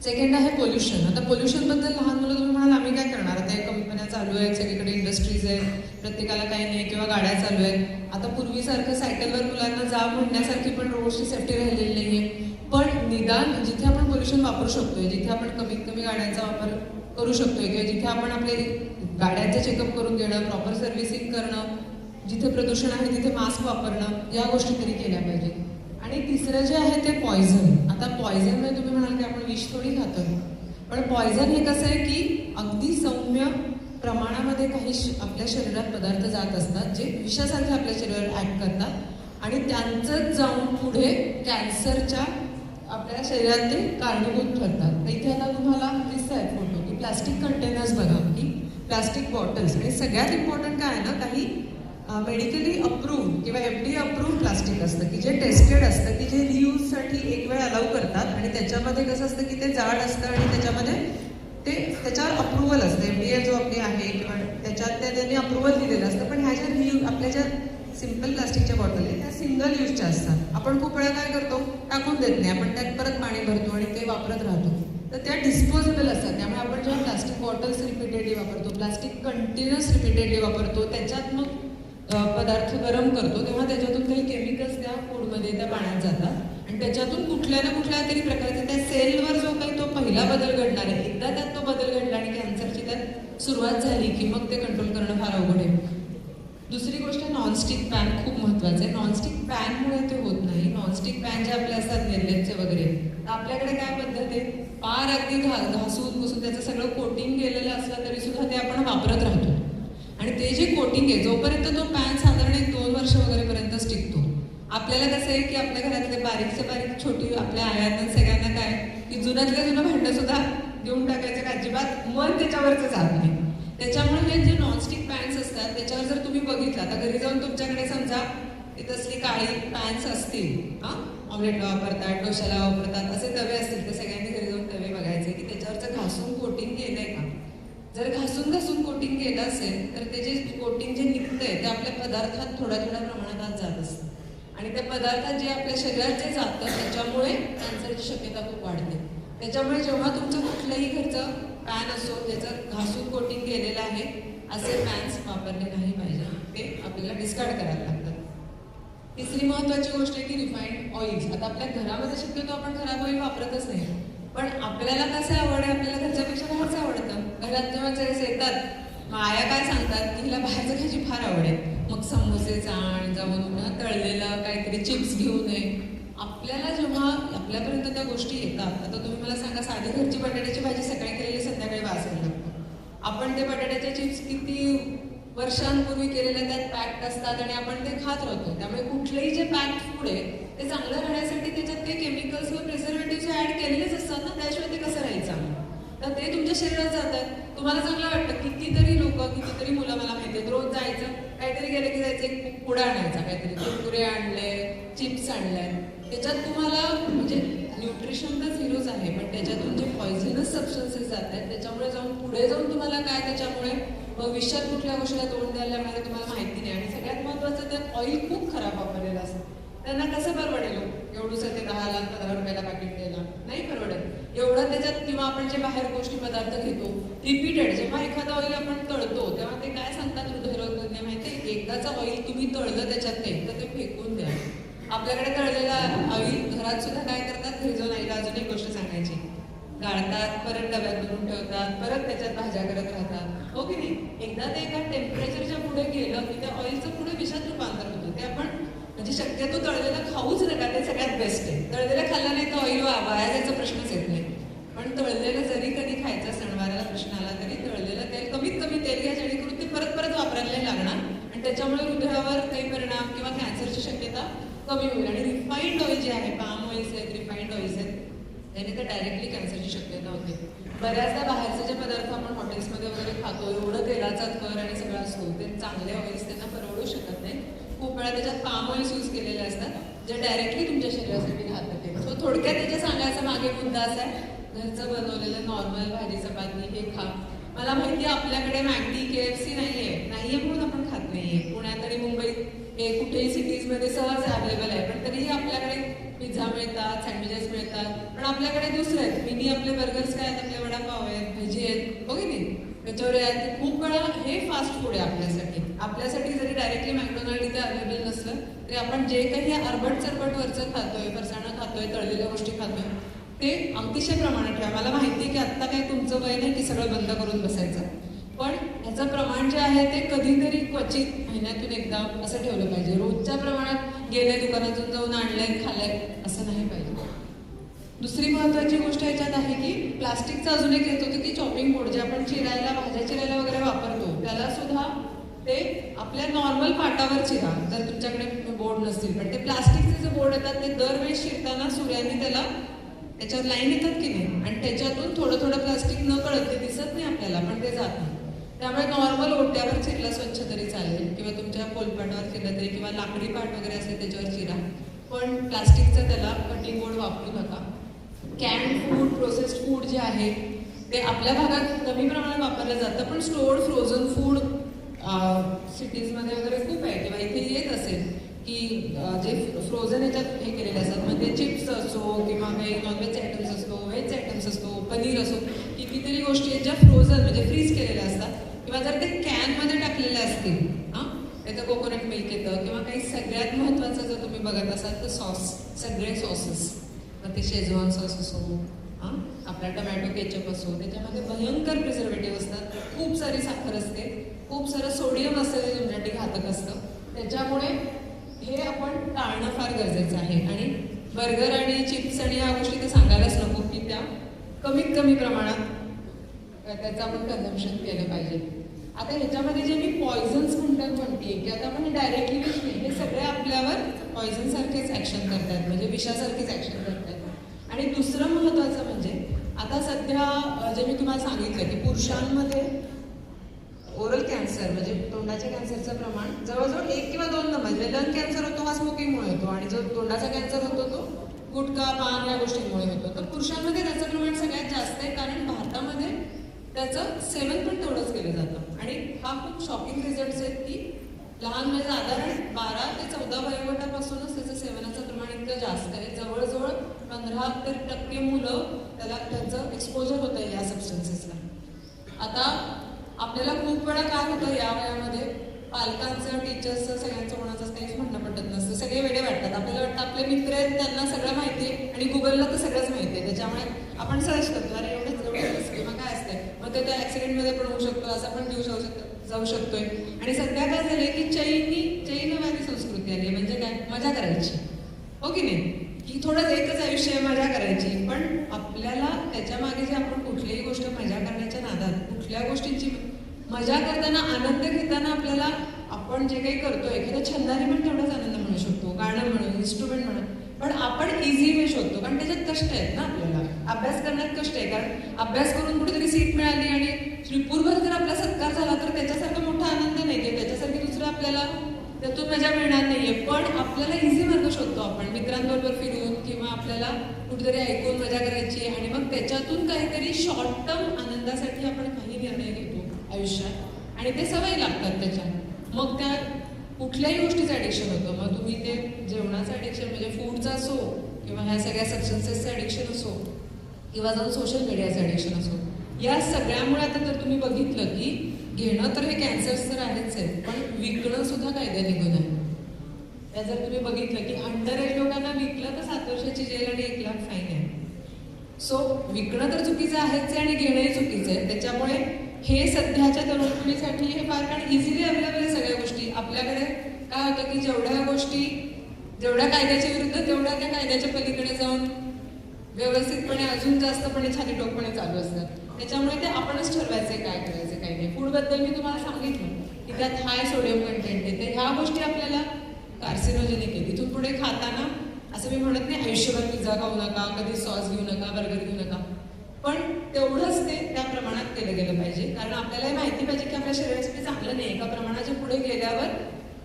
सेकंड आहे पोल्युशन. आता पोल्युशनबद्दल लहान मुलं तुम्ही म्हणाल आम्ही काय करणार, आता या कंपन्या चालू आहेत, सगळीकडे इंडस्ट्रीज आहेत, प्रत्येकाला काही नाही किंवा गाड्या चालू आहेत. आता पूर्वीसारखं सायकलवर मुलांना जा म्हणण्यासारखी पण रोडची सेफ्टी राहिलेली नाही आहे. पण निदान जिथे आपण पोल्युशन वापरू शकतोय, जिथे आपण कमीत कमी गाड्यांचा वापर करू शकतोय किंवा जिथे आपण आपले गाड्यांचं चेकअप करून घेणं, प्रॉपर सर्व्हिसिंग करणं, जिथे प्रदूषण आहे तिथे मास्क वापरणं, या गोष्टी तरी केल्या पाहिजेत. आणि तिसरं जे आहे ते पॉयझन. आता पॉयझनमध्ये तुम्ही म्हणाल की आपण विष थोडी खातो, पण पॉयझन हे कसं आहे की अगदी सौम्य प्रमाणामध्ये काही आपल्या शरीरात पदार्थ जात असतात जे विषासारखे आपल्या शरीरावर ॲक्ट करतात आणि त्यांचंच जाऊन पुढे कॅन्सरच्या आपल्या शरीरात ते कारणीभूत ठरतात. इथे आता तुम्हाला दिसत आहे फोटो की प्लास्टिक कंटेनर्स बघा, की प्लास्टिक बॉटल्स. आणि सगळ्यात इम्पॉर्टंट काय आहे ना, काही मेडिकली अप्रूव्ड किंवा FDA अप्रूव्ड प्लास्टिक असतं की जे टेस्टेड असतं, की जे रियूजसाठी एक वेळ अलाउ करतात. आणि त्याच्यामध्ये कसं असतं की ते जाड असतं आणि त्याच्यामध्ये त्याच्यावर अप्रुव्हल असतं, FDA जो आपली आहे किंवा त्याच्यात त्यांनी अप्रुव्हल दिलेलं असतं. पण ह्या ज्या रियूज आपल्या ज्या सिम्पल प्लास्टिकच्या बॉटल आहेत त्या सिंगल यूजच्या असतात. आपण खूप वेळा काय करतो, टाकून देत नाही, आपण त्यात परत पाणी भरतो आणि ते वापरत राहतो. तर त्या डिस्पोजेबल असतात. त्यामुळे आपण जेव्हा प्लास्टिक बॉटल्स रिपीटेडली वापरतो, प्लास्टिक कंटेनर्स रिपीटेडली वापरतो, त्याच्यात मग पदार्थ गरम करतो, तेव्हा त्याच्यातून काही केमिकल्स त्या फूडमध्ये, त्या पाण्यात जातात आणि त्याच्यातून कुठल्या ना कुठल्या तरी प्रकारचे त्या सेलवर जो काही तो पहिला बदल घडणार आहे, एकदा त्यात तो बदल घडला आणि कॅन्सरची त्यात सुरुवात झाली की मग ते कंट्रोल करणं फार अवघड आहे. दुसरी गोष्ट नॉनस्टिक पॅन खूप महत्त्वाचं आहे. नॉनस्टिक पॅनमुळे ते होत नाही. नॉनस्टिक पॅन जे आपले असतात निर्लेपचे वगैरे, तर आपल्याकडे काय पद्धत आहे, पार अगदी घासून पुसून त्याचं सगळं कोटिंग केलेलं असलं तरी सुद्धा ते आपण वापरत राहतो. आणि ते जे कोटिंग आहे, जोपर्यंत तो पॅन साधारण 1-2 वर्ष वगैरेपर्यंत टिकतो. आपल्याला कसं आहे की आपल्या घरातले बारीकचे बारीक छोटी आपल्या आयांना सगळ्यांना काय की जुन्यातल्या जुनं भांडं सुद्धा देऊन टाकायचं, अजिबात मन त्याच्यावरचं जात नाही. त्याच्यामुळे हे जे नॉनस्टिक पॅन्स असतात त्याच्यावर जर तुम्ही बघितलं, आता घरी जाऊन तुमच्याकडे समजा ते तसली काळी पॅन्स असतील, ऑमलेटला वापरतात, डोशाला वापरतात, असे तवे असतील, तर सगळ्यांनी घरी जाऊन तवे बघायचे की त्याच्यावरचं घासून कोटिंग केलंय का. जर घासून कोटिंग केलं असेल तर ते जे कोटिंग जे निघतंय ते आपल्या पदार्थात थोड्या प्रमाणात आत जात असतं आणि त्या पदार्थात जे आपल्या शरीरात जे जातं त्याच्यामुळे कॅन्सरची शक्यता खूप वाढते. त्याच्यामुळे जेव्हा तुमचं कुठल्याही घरचं पॅन असो ज्याचं घासून कोटिंग केलेलं आहे, असे पॅन्स वापरले नाही पाहिजे, ते आपल्याला डिस्कार्ड करायला लागतात. तिसरी महत्त्वाची गोष्ट आहे की रिफाईंड ऑइल्स. आता आपल्या घरामध्ये शक्यतो आपण खराब ऑइल वापरतच नाही, पण आपल्याला कसं आवड आहे, आपल्याला घरच्यापेक्षा बाहेरचं आवडतं. घरात जेव्हा जरेस येतात माया काय सांगतात की हिला बाहेरचं खायची फार आवड आहे, मग समोसे जाण जाऊन तळलेलं काहीतरी चिप्स घेऊन ये. आपल्याला जेव्हा आपल्यापर्यंत त्या गोष्टी येतात, आता तुम्ही मला सांगा, साधी घरची बटाट्याची भाजी सकाळी केलेली संध्याकाळी वासायला लागतो. आपण ते बटाट्याचे चिप्स किती वर्षांपूर्वी केलेले त्यात पॅक्ड असतात आणि आपण ते खात राहतो. त्यामुळे कुठलंही जे पॅक्ड फूड आहे ते चांगलं राहण्यासाठी त्याच्यात ते केमिकल्स व प्रिझर्वेटिव्ह ऍड केलेलेच असतात ना, त्याशिवाय ते कसं राहायचं. तर ते तुमच्या शरीरात जातात, तुम्हाला चांगलं वाटतं. कितीतरी लोक, कितीतरी मुलं मला माहिती आहेत, रोज जायचं काहीतरी गेलं की जायचं एक पुडा आणायचा, काहीतरी कुरकुरे आणले, चिप्स आणले. त्याच्यात तुम्हाला म्हणजे न्यूट्रिशन तर झिरोच आहे, पण त्याच्यातून जे पॉयझनस सबस्टन्सेस जात आहेत त्याच्यामुळे जाऊन पुढे जाऊन तुम्हाला काय त्याच्यामुळे भविष्यात कुठल्या गोष्टीला तोंड द्यायला लागणार तुम्हाला माहिती नाही. आणि सगळ्यात महत्त्वाचं त्यात ऑइल खूप खराब वापरलेलं असतं. त्यांना कसं परवडेल एवढंच ते 10 लाख 15 रुपयाला पॅकेट द्यायला? नाही परवडेल एवढं त्याच्यात. किंवा आपण जे बाहेर गोष्टी पदार्थ घेतो रिपीटेड, जेव्हा एखादा ऑइल आपण तळतो तेव्हा ते काय सांगतात हृदयरोग तज्ञ माहिती आहे, एकदाचं ऑइल तुम्ही तळलं त्याच्यात तर ते फेकून द्या. आपल्याकडे तळलेला ऑइल घरात सुद्धा काय करतात, घरी जाऊन आईला अजून एक गोष्ट सांगायची, गाळतात, परत डब्यात भरून ठेवतात, परत त्याच्यात भाज्या करत राहतात, हो की नाही. एकदा ते एका टेम्परेचरच्या पुढे गेलं की त्या ऑइलचं पुढे विषात रूपांतर होतं. ते आपण म्हणजे शक्यतो तळलेलं खाऊच नका, ते सगळ्यात बेस्ट आहे. तळलेलं खाल्लं नाही तर ऑइल वाया जायचा प्रश्नच येत नाही. पण तळलेलं जरी कधी खायचं सणवाराला प्रश्न आला तरी तळलेलं तेल कमीत कमी तेल घ्या, जेणेकरून ते परत परत वापरायला नाही लागणार आणि त्याच्यामुळे हृदयावर काही परिणाम किंवा कॅन्सरची शक्यता कमी होईल. आणि रिफाईंड ऑइल जे आहे, पाम ऑइल्स आहेत, रिफाईंड ऑइल्स आहेत, त्याने तर डायरेक्टली कॅन्सरची शक्यता होते. बऱ्याचदा बाहेरचे जे पदार्थ आपण हॉटेल्समध्ये वगैरे खातो, एवढं तेलाचा कर आणि सगळं असतो, ते चांगले ऑइल्स त्यांना परवडू शकत नाही. खूप वेळा त्याच्यात पाम ऑइल्स यूज केलेले असतात, जे डायरेक्टली तुमच्या शरीरासाठी घातक आहे. सो थोडक्यात त्याच्या सांगायचा मागे मुद्दा असा आहे, घरचं बनवलेलं नॉर्मल भाजी चपाती हे खा. मला माहिती आहे आपल्याकडे मॅगी KFC नाहीये म्हणून आपण खात नाहीये. पुण्यात आणि मुंबईत हे कुठेही सिटीजमध्ये सहज अवेलेबल आहे, पण तरीही आपल्याकडे पिझ्झा मिळतात, सँडविचेस मिळतात. पण आपल्याकडे दुसरे आहेत, मिनी आपले बर्गर्स काय आहेत, आपले वडापाव आहेत, भजी आहेत, हो की नाही, कचोरे आहेत. खूप वेळा हे फास्ट फूड आहे आपल्यासाठी जरी डायरेक्टली मॅकडोनाल्ड इथे अवेलेबल नसलं तरी आपण जे काही अर्बट चरबट वरचं खातोय, फरसाणं खातोय, तळलेल्या गोष्टी खातोय, ते अतिशय प्रमाणात ठेवा. मला माहिती आहे की आत्ता काही तुमचं वय नाही की सगळं बंद करून बसायचं, पण ह्याचं प्रमाण जे आहे ते कधीतरी क्वचित महिन्यातून एकदा असं ठेवलं पाहिजे. रोजच्या प्रमाणात गेले दुकानातून जाऊन आणलंय खाल्लंय असं नाही पाहिजे. दुसरी महत्त्वाची गोष्ट याच्यात आहे की प्लास्टिकचं अजून एक येत होतं की चॉपिंग बोर्ड, जे आपण चिरायला, भाज्या चिरायला वगैरे वापरतो, त्याला सुद्धा ते आपल्या नॉर्मल पाटावर चिरा जर तुमच्याकडे बोर्ड नसतील. पण ते प्लास्टिकचे जे बोर्ड येतात ते दरवेळेस शिरताना सूर्याने त्याच्यावर लाईन येतात की नाही, आणि त्याच्यातून थोडं थोडं प्लास्टिक न कळत, ते दिसत नाही आपल्याला पण ते जातं. त्यामुळे नॉर्मल ओट्यावर चिरला स्वच्छ तरी चालेल, किंवा तुमच्या पोलपाटावर चिरला तरी, किंवा लाकडी पाट वगैरे असेल त्याच्यावर चिरा, पण प्लास्टिकचं त्याला कटिंग बोर्ड वापरू नका. कॅन्ड फूड, प्रोसेस्ड फूड जे आहे ते आपल्या भागात कमी प्रमाणात वापरलं जातं, पण स्टोर्ड फ्रोझन फूड सिटीजमध्ये वगैरे खूप आहे, किंवा इथे येत असेल की जे फ्रोझन याच्यात हे केलेले असतात, म्हणजे चिप्स असो किंवा काही नॉनव्हेज आयटम्स असतो, व्हेज आयटम्स असतो, पनीर असो, कितीतरी गोष्टी आहेत ज्या फ्रोझन म्हणजे फ्रीज केलेल्या असतात, किंवा जर ते कॅनमध्ये टाकलेले असतील, त्याचं कोकोनट मिल्क येतं, किंवा काही सगळ्यात महत्त्वाचं जर तुम्ही बघत असाल तर सॉस, सगळे सॉसेस, मग ते शेजवान सॉस असो, आपला टमॅटो केचप असो, त्याच्यामध्ये भयंकर प्रिझर्वेटिव्ह असतात, खूप सारी साखर असते, खूप सारं सोडियम असतं, ते तुमच्यासाठी घातक असतं. त्याच्यामुळे हे आपण टाळणं फार गरजेचं आहे. आणि बर्गर आणि चिप्स आणि ह्या गोष्टी तर सांगायलाच नको की त्या कमीत कमी प्रमाणात त्याचं आपण कन्झम्पशन केलं पाहिजे. आता ह्याच्यामध्ये जे मी पॉयझन्स म्हणते की आता आपण डायरेक्टली हे सगळे आपल्यावर पॉयझनसारखेच ॲक्शन करतात, म्हणजे विषासारखेच ॲक्शन करतात. आणि दुसरं महत्त्वाचं म्हणजे आता सध्या जे मी तुम्हाला सांगितलं की पुरुषांमध्ये ओरल कॅन्सर म्हणजे तोंडाच्या कॅन्सरचं प्रमाण जवळजवळ 1 किंवा 2 नंबर, म्हणजे लंग कॅन्सर होतो हा स्मोकिंगमुळे होतो, आणि जो तोंडाचा कॅन्सर होतो तो गुटखा, पान या गोष्टींमुळे होतो. तर पुरुषांमध्ये त्याचं प्रमाण सगळ्यात जास्त आहे, कारण भारतामध्ये त्याचं सेवन पण तेवढंच केलं जातं. आणि हा खूप शॉकिंग रिझल्ट्स आहेत की लहान म्हणजे साधारण 12 ते 14 वयोगटापासूनच त्याचं सेवनाचं प्रमाण इतकं जास्त आहे. जवळजवळ 15% मुलं त्यांचं एक्सपोजर होतं आहे या सबस्टन्सेसला. आता आपल्याला खूप वेळा काय होतं या वयामध्ये, पालकांचं, टीचर्सचं, सगळ्यांचं कोणाचंच काहीच म्हणणं पटत नसतं, सगळे वेडे वाटतात. आपल्याला वाटतं आपले मित्र आहेत त्यांना सगळं माहिती आहे, आणि गुगलला तर सगळंच माहिती आहे, त्याच्यामुळे आपण सर्च करतो, अरे एवढंच किंवा काय असतंय, मग मग ते त्या ॲक्सिडेंटमध्ये पण होऊ शकतो, असा पण जीव जाऊ शकतोय. आणि सध्या काय झालंय की चैनवादी संस्कृती आली, म्हणजे काय, मजा करायची, हो की नाही, की थोडंच एकच आयुष्य आहे, मजा करायची. पण आपल्याला त्याच्या मागे जे आपण कुठलीही गोष्ट मजा करण्याच्या नादात, कुठल्या गोष्टींची मजा करताना, आनंद घेताना आपल्याला आपण जे काही करतो, एखाद्या छंदाने पण तेवढाच आनंद म्हणू शकतो, गाणं म्हणून, इन्स्ट्रुमेंट म्हणून. पण आपण इझी वे शोधतो, कारण त्याच्यात कष्ट आहेत ना. आपल्याला अभ्यास करण्यात कष्ट आहे, कारण अभ्यास करून कुठेतरी सीट मिळाली आणि श्रीपूरभर जर आपला सत्कार झाला तर त्याच्यासारखा मोठा आनंद नाही, की त्याच्यासारखी दुसरं आपल्याला त्यातून मजा मिळणार नाहीये. पण आपल्याला इझी मार्ग शोधतो आपण, मित्रांबरोबर फिरून किंवा आपल्याला कुठेतरी ऐकून मजा करायची, आणि मग त्याच्यातून काहीतरी शॉर्ट टर्म आनंदासाठी आपण काही निर्णय घेतो आयुष्यात, आणि ते सवयी लागतात त्याच्या. मग त्या कुठल्याही गोष्टीचं ॲडिक्शन होतं. मग तुम्ही ते जेवणाचं ॲडिक्शन म्हणजे फूडचं असो, किंवा ह्या सगळ्या सबस्टन्सेसचं ॲडिक्शन असो, किंवा जाऊन सोशल मीडियाचं ॲडिक्शन असो, या सगळ्यामुळे आता जर तुम्ही बघितलं की घेणं तर हे कॅन्सर्स तर आहेच आहे, पण विकणं सुद्धा कायद्याने गुन्हा आहे. त्या जर तुम्ही बघितलं की अंडर एज लोकांना विकलं तर 7 वर्षाची जेल आणि 1 लाख फाईन आहे. सो विकणं तर चुकीचं आहेच आहे आणि घेणंही चुकीचं आहे. त्याच्यामुळे हे सध्याच्या तरुण पिढीसाठी हे फार, कारण इझिली अवेलेबल आहे सगळ्या गोष्टी. आपल्याकडे काय होतं की जेवढ्या कायद्याच्या विरुद्ध तेवढ्या त्या कायद्याच्या पलीकडे जाऊन व्यवस्थितपणे अजून जास्तपणे छातीटोकपणे चालू असतात. त्याच्यामुळे ते आपणच ठरवायचे काय करायचं काय नाही. फूडबद्दल मी तुम्हाला सांगितलं की त्यात हाय सोडियम कंटेंट आहे, तर ह्या गोष्टी आपल्याला कार्सिनोजेनिक आहे. तिथून पुढे खाताना असं मी म्हणत नाही आयुष्यभर पिझ्झा खाऊ नका, कधी सॉस घेऊ नका, बर्गर घेऊ नका, पण तेवढंच ते त्या प्रमाणात केलं गेलं पाहिजे. कारण आपल्यालाही माहिती पाहिजे की आपल्या शरीरासाठी चांगलं नाही. एका प्रमाणाच्या पुढे गेल्यावर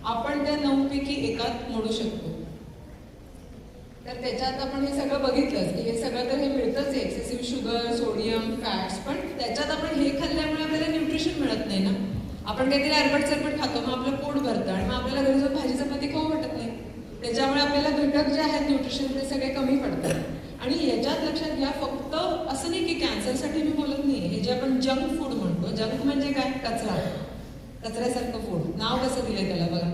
आपण त्या 9 पैकी एकात मोडू शकतो. तर त्याच्यात आपण हे सगळं बघितलंच की हे सगळं तर हे मिळतंच आहे, एक्सेसिव्ह शुगर, सोडियम, फॅट्स, पण त्याच्यात आपण हे खाल्ल्यामुळे आपल्याला न्यूट्रिशन मिळत नाही ना. आपण काहीतरी अरबट चरबट खातो, मग आपलं पोट भरतं आणि मग आपल्याला घरी जाऊन भाजी चपाती खाऊ वाटत नाही. त्याच्यामुळे आपल्याला घटक जे आहेत न्यूट्रिशन ते सगळे कमी पडतात. आणि याच्यात लक्षात घ्या, फक्त असं नाही की कॅन्सरसाठी मी बोलत नाही, हे जे आपण जंक फूड म्हणतो, जंक म्हणजे काय, कचऱ्यासारखं फूड, नाव कसं दिलंय त्याला बघा.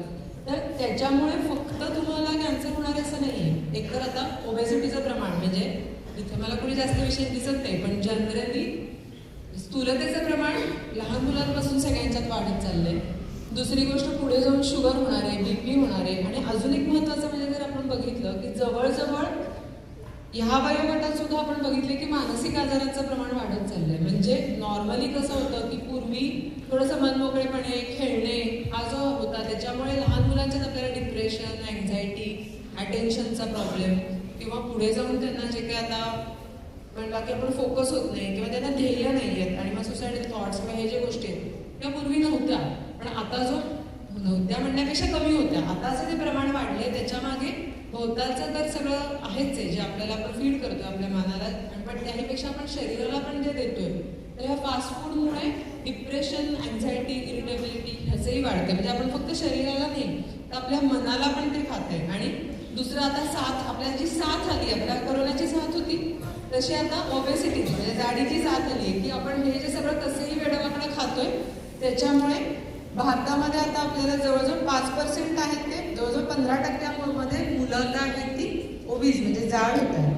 तर त्याच्यामुळे फक्त तुम्हाला कॅन्सर होणार असं नाही आहे. एकतर आता ओबेसिटीचं प्रमाण, म्हणजे इथे मला कोणी जास्त विषय दिसत नाही, पण जनरली स्थूलतेचं प्रमाण लहान मुलांपासून सगळ्यांच्यात वाढत चाललंय. दुसरी गोष्ट, पुढे जाऊन शुगर होणार आहे, BP होणार आहे. आणि अजून एक महत्त्वाचं म्हणजे जर आपण बघितलं की जवळजवळ ह्या वयोगटात सुद्धा आपण बघितले की मानसिक आजारांचं प्रमाण वाढत चाललंय. म्हणजे नॉर्मली कसं होतं की पूर्वी थोडंसं मनमोकळेपणे खेळणे हा जो होता, त्याच्यामुळे लहान मुलांच्यात आपल्याला डिप्रेशन, अँझायटी, अटेन्शनचा प्रॉब्लेम, किंवा पुढे जाऊन त्यांना जे काही आता म्हणला की आपण फोकस होत नाही किंवा त्यांना ध्येय नाही आहेत, आणि मग सुसाइडल थॉट्स किंवा हे जे गोष्टी आहेत त्या पूर्वी नव्हत्या, पण आता जो नव्हत्या म्हणण्यापेक्षा कमी होत्या. आताचं जे प्रमाण वाढलंय त्याच्यामागे भोवतालचं तर सगळं आहेच आहे, जे आपल्याला आपण फीड करतोय आपल्या मनाला, पण त्याहीपेक्षा आपण शरीराला पण जे देतोय. तर ह्या फास्ट फूडमुळे डिप्रेशन, अँझायटी, इरिटेबिलिटी ह्याचंही वाढतं. म्हणजे आपण फक्त शरीराला नाही तर आपल्या मनाला पण ते खातंय. आणि दुसरं आता साथ, आपल्याला जी साथ आली, आपल्याला कोरोनाची साथ होती, तशी आता ओबेसिटी म्हणजे जाडीची साथ आली आहे की आपण हे जे सगळं कसंही वेडवाकडं खातोय, त्याच्यामुळे भारतामध्ये आता आपल्याला जवळजवळ 5% आहेत ते, जवळजवळ 15% मुलं आता आहेत ती ओबीज म्हणजे जाड होत आहेत.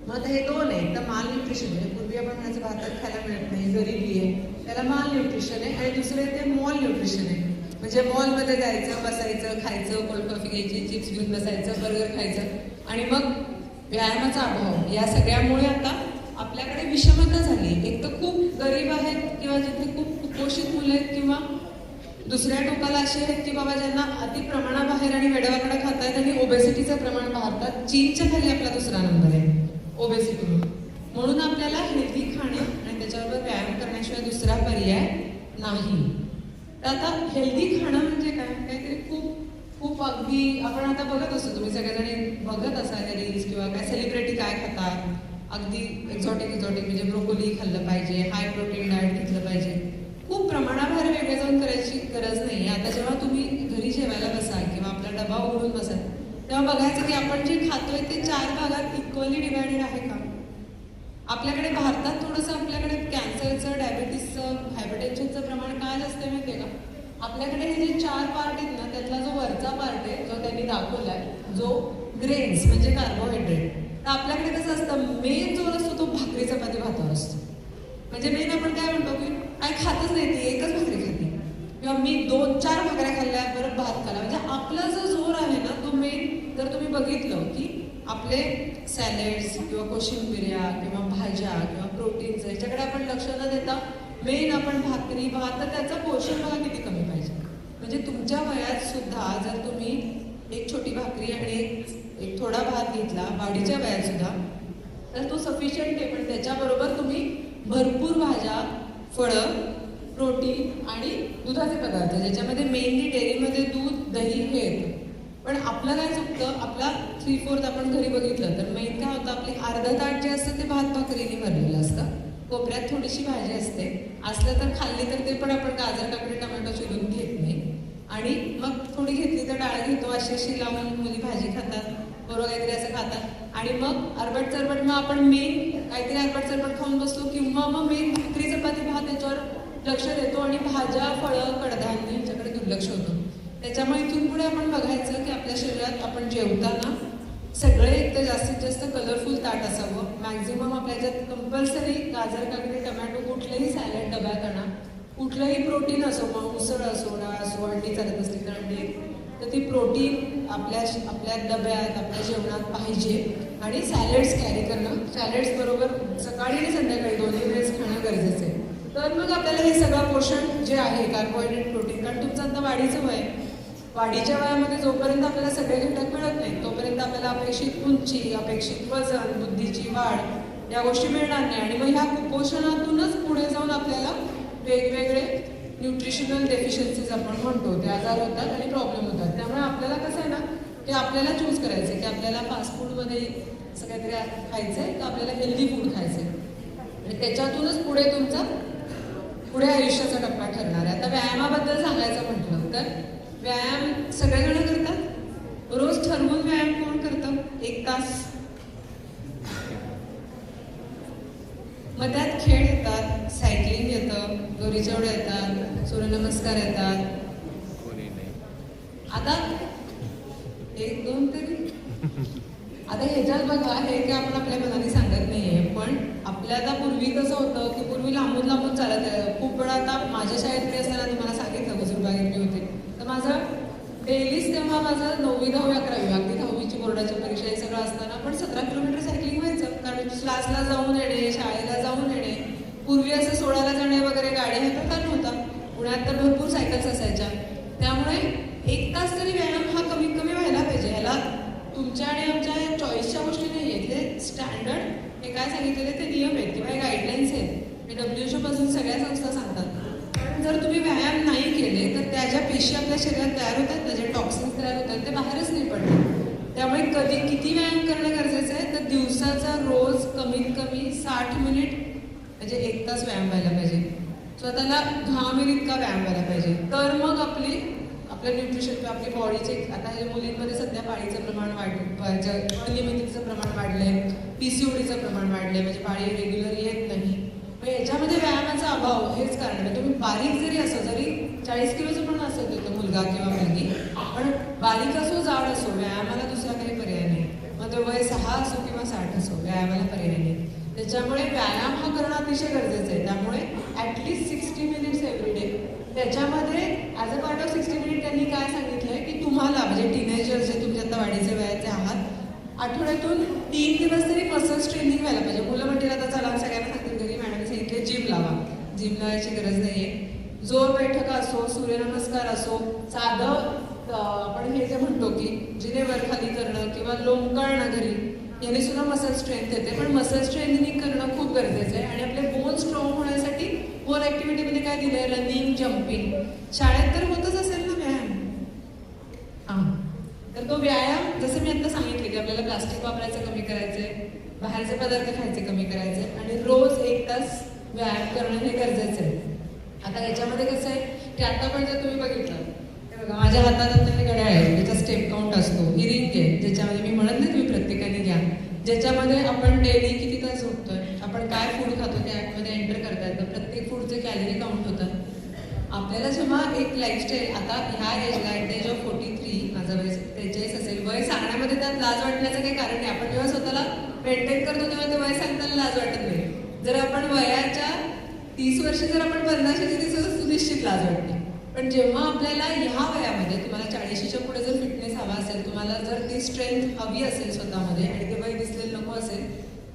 मग आता हे 2 आहे, तर माल न्यूट्रिशन, म्हणजे पूर्वी आपण म्हणायचं भारतात खायला मिळत नाही, गरिबी आहे, त्याला माल न्यूट्रिशन आहे. आणि दुसरे ते मॉल न्यूट्रिशन आहे, म्हणजे मॉलमध्ये जायचं, बसायचं, खायचं, कोल्ड कॉफी घ्यायची, चिप्स घेऊन बसायचं, बर्गर खायचं, आणि मग व्यायामाचा अभाव. या सगळ्यामुळे आता आपल्याकडे विषमता झाली. एक तर खूप गरीब आहेत किंवा जिथे खूप कुपोषित मुलं आहेत, किंवा दुसऱ्या टोकाला असे आहेत की बाबा ज्यांना अति प्रमाणाबाहेर आणि वेडवाकडं खात आहेत, आणि ओबेसिटीचं प्रमाण भारतात चीनच्या खाली आपला 2रा नंबर आहे ओबेसिटी. म्हणून आपल्याला हेल्दी खाणं आणि त्याच्याबरोबर व्यायाम करण्याशिवाय दुसरा पर्याय नाही. तर आता हेल्दी खाणं म्हणजे काय, काहीतरी खूप अगदी आपण आता बघत असतो, तुम्ही सगळेजणी बघत असाल रील्स किंवा काय, सेलिब्रिटी काय खातात, अगदी एक्झॉटिक म्हणजे ब्रोकोली खाल्लं पाहिजे, हाय प्रोटीन डाएट घेतलं पाहिजे. खूप प्रमाणाबाहेर वेगळे जाऊन करायची गरज नाही. आता जेव्हा तुम्ही घरी जेवायला बसाल किंवा आपला डबा उघडून बसाल, तेव्हा बघायचं की आपण जे खातोय ते 4 भागात इक्वली डिवायडेड आहे का. आपल्याकडे भारतात थोडंसं आपल्याकडे कॅन्सरचं, डायबिटीसचं, हायपरटेन्शनचं प्रमाण काय जास्त आहे माहिती आहे का. आपल्याकडे हे जे 4 पार्ट आहेत ना, त्यातला जो वरचा पार्ट आहे जो त्यांनी दाखवलाय, जो ग्रेन्स म्हणजे कार्बोहायड्रेट, तर आपल्याकडे कसं असतं, मेन जो असतो तो भाकरी चपाती भातावर असतो. म्हणजे मेन आपण काय म्हणतो की काय खातच नाही, ती एकच भाकरी खाते किंवा मी 2-4 भाकऱ्या खाल्ल्या परत भात खाल्ला. म्हणजे आपला जो जोर आहे ना तो मेन, जर तुम्ही बघितलं की आपले सॅलेड्स किंवा कोशिंबिऱ्या किंवा भाज्या किंवा प्रोटीन्स याच्याकडे आपण लक्ष न देता मेन आपण भाकरी भात, तर त्याचा पोषण बघा किती कमी पाहिजे. म्हणजे तुमच्या वयात सुद्धा जर तुम्ही एक छोटी भाकरी आणि एक थोडा भात घेतला वाढीच्या वयात सुद्धा तर तो सफिशियंट आहे. पण त्याच्याबरोबर तुम्ही भरपूर भाज्या, फळं, प्रोटीन आणि दुधाचे पदार्थ, ज्याच्यामध्ये मेनली डेअरीमध्ये दूध, दही हे येतं. पण आपलं काय चुकतं, आपला 3/4 आपण घरी बघितलं तर मेन काय होतं, आपली अर्ध ताट जे असतं ते भात भाकरीने भरलेलं असतं. कोपऱ्यात थोडीशी भाजी असते, असलं तर खाल्ली तर ते पण आपण गाजर, काकडी, टोमॅटो चिरून घेत नाही. आणि मग थोडी घेतली तर डाळ घेतो, अशी लावून मुली भाजी खातात, बरोबर काहीतरी असं खातात. आणि मग अरबट चरबट मग आपण मेन काहीतरी अरबट चरबट खाऊन बसतो किंवा मग मेन भाकरी, चपाती, भात याच्यावर लक्ष देतो आणि भाज्या, फळं, कडधान्य यांच्याकडे दुर्लक्ष होतं. त्याच्यामुळे इथून पुढे आपण बघायचं की आपल्या शरीरात आपण जेवताना सगळे एक तर जास्तीत जास्त कलरफुल ताट असावं. मॅक्झिमम आपल्या ह्याच्यात कंपल्सरी गाजर, काकडी, टमॅटो, कुठलेही सॅलड डब्यात आणा. कुठलंही प्रोटीन असो, मग उसळ असो, डाळ असो, अंडी चालत असली तर अंडी, तर ती प्रोटीन आपल्या डब्यात, आपल्या जेवणात पाहिजे. आणि सॅलड्स कॅरी करणं, सॅलड्स बरोबर सकाळी आणि संध्याकाळी दोन्ही वेळेस खाणं गरजेचं आहे. तर मग आपल्याला हे सगळं पोषण जे आहे, कार्बोहायड्रेट, प्रोटीन, कारण तुमचं आता वाढीचं वय, वाढीच्या वयामध्ये जोपर्यंत आपल्याला सगळे घटक मिळत नाहीत तोपर्यंत आपल्याला अपेक्षित उंची, अपेक्षित वजन, बुद्धीची वाढ या गोष्टी मिळणार नाही. आणि मग ह्या कुपोषणातूनच पुढे जाऊन आपल्याला वेगवेगळे न्यूट्रिशनल डेफिशियन्सीज आपण म्हणतो ते आजार होतात आणि प्रॉब्लेम होतात. त्यामुळे आपल्याला कसं आहे ना, की आपल्याला चूज करायचं आहे की आपल्याला फास्ट फूडमध्ये असं काहीतरी खायचं आहे का आपल्याला हेल्दी फूड खायचं आहे. आणि त्याच्यातूनच पुढे तुमचा पुढे आयुष्याचा टप्पा ठरणार आहे. आता व्यायामाबद्दल सांगायचं म्हटलं तर व्यायाम सगळेजण करतात, रोज ठरवून व्यायाम कोण करतं, 1 तास. मग त्यात खेळ येतात, सायकलिंग येतं, दोरीचौड येतात, सूर्यनमस्कार येतात. आता 1-2 तरी आता ह्याच्यात बघा हे की आपण आपल्या मनाने सांगत नाहीये, पण आपल्या आता पूर्वी कसं होतं की पूर्वी लांबून लांबून चालत आहे. खूप वेळा आता माझ्या शाळेत मी असताना तुम्हाला सांगितलं हुजूरबागेत मी होते, तर माझं डेलीच तेव्हा माझं 9वी, 10वी, 11वी अगदी 10वीची बोर्डाची परीक्षा हे सगळं असताना पण 17 किलोमीटर सायकलिंग व्हायचं. कारण क्लासला जाऊन येणे, शाळेला जाऊन येणे. पूर्वी असं 16ला जाणे वगैरे गाडी हा प्रकार नव्हता. पुण्यात तर भरपूर सायकल्स असायच्या. त्यामुळे 1 तास तरी व्यायाम हा कमीत कमी व्हायला पाहिजे. ह्याला तुमच्या आणि आमच्या चॉईसच्या गोष्टी नाही आहेत, ते स्टँडर्ड हे काय सांगितलेले ते नियम आहेत किंवा गाईडलाईन्स आहेत. हे WHO पासून सगळ्या संस्था सांगतात. पण जर तुम्ही व्यायाम नाही केले तर त्या ज्या पेशी आपल्या शरीरात तयार होतात ना, जे टॉक्सिन्स तयार होतात ते बाहेरच नाही पडणार. त्यामुळे कधी किती व्यायाम करणं गरजेचं आहे तर दिवसाचा रोज कमीत कमी 60 मिनिट म्हणजे 1 तास व्यायाम व्हायला पाहिजे. स्वतःला घामेल इतका व्यायाम व्हायला पाहिजे. तर मग आपलं न्यूट्रिशन किंवा आपली बॉडीचे आता हे मुलींमध्ये सध्या पाळीचं प्रमाण अनियमिततेचं प्रमाण वाढलंय, PCODचं प्रमाण वाढलंय, म्हणजे पाळी रेग्युलर येत नाही. मग याच्यामध्ये व्यायामाचा अभाव हेच कारण आहे. तुम्ही बारीक जरी असो, जरी 40 किलोचं पण असेल तो मुलगा किंवा मुलगी, पण बारीक असो, जाड असो, व्यायामाला दुसरा काही पर्याय नाही. मग ते वय 6 असो किंवा 60 असो, व्यायामाला पर्याय नाही. त्याच्यामुळे व्यायाम हा करणं अतिशय गरजेचं आहे. त्यामुळे ॲटलिस्ट 60 मिनिट्स एव्हरी डे. त्याच्यामध्ये as a part of 60 minute त्यांनी काय सांगितलंय की तुम्हाला म्हणजे टीनेजर जे तुमच्या आता वाढीचे वयाचे आहात, आठवड्यातून 3 दिवस तरी मसल्स ट्रेनिंग व्हायला पाहिजे. मुलं म्हणतील आता चला सगळ्यांना सांगतील घरी मॅडमने सांगितले जिम लावा. जिम लावायची गरज नाही आहे. जोर बैठक असो, सूर्यनमस्कार असो, साधं आपण हे जे म्हणतो की जिने वर खाली करणं किंवा लोंबकळणं घरी, याने सुद्धा मसल स्ट्रेंथ येते. पण मसल स्ट्रेंथनिंग करणं खूप गरजेचं आहे. आणि आपले बोन स्ट्रॉंग होण्यासाठी बोन ॲक्टिव्हिटीमध्ये काय दिलं आहे, रनिंग, जम्पिंग. शाळेत तर होतच असेल ना व्यायाम. हां, तर तो व्यायाम जसं मी आता सांगितले की आपल्याला प्लास्टिक वापरायचं कमी करायचं आहे, बाहेरचे पदार्थ खायचे कमी करायचे आणि रोज 1 तास व्यायाम करणं हे गरजेचं आहे. आता याच्यामध्ये कसं आहे की आता पण जर तुम्ही बघितलं हे बघा माझ्या हातात आता घड्याळ आहे, त्याचा स्टेप काउंट असतो. ही रिंग आहे ज्याच्यामध्ये मी म्हणत नाही तुम्ही प्रत्येकाने घ्या, ज्याच्यामध्ये आपण डेली किती तास झोपतोय, आपण काय फूड खातो त्या ॲपमध्ये एंटर करता येतं, प्रत्येक फूडचे कॅलरी काउंट होतात. आपल्याला जेव्हा एक लाईफस्टाईल आता ह्या एजला ॲट द एज ऑफ 43, माझं वय 43 असेल, वय सांगण्यामध्ये त्यात लाज वाटण्याचं काही कारण नाही. आपण जेव्हा स्वतःला मेंटेन करतो तेव्हा ते वय सांगताना लाज वाटत नाही. जर आपण वयाच्या 30 वर्ष जर आपण 1500ची दिसत असतो निश्चित लाज वाटते. पण जेव्हा आपल्याला ह्या वयामध्ये तुम्हाला 40च्या पुढे जर फिटनेस हवा असेल, तुम्हाला जर ती स्ट्रेंथ हवी असेल स्वतःमध्ये आणि ते वय दिसलेलं नको असेल,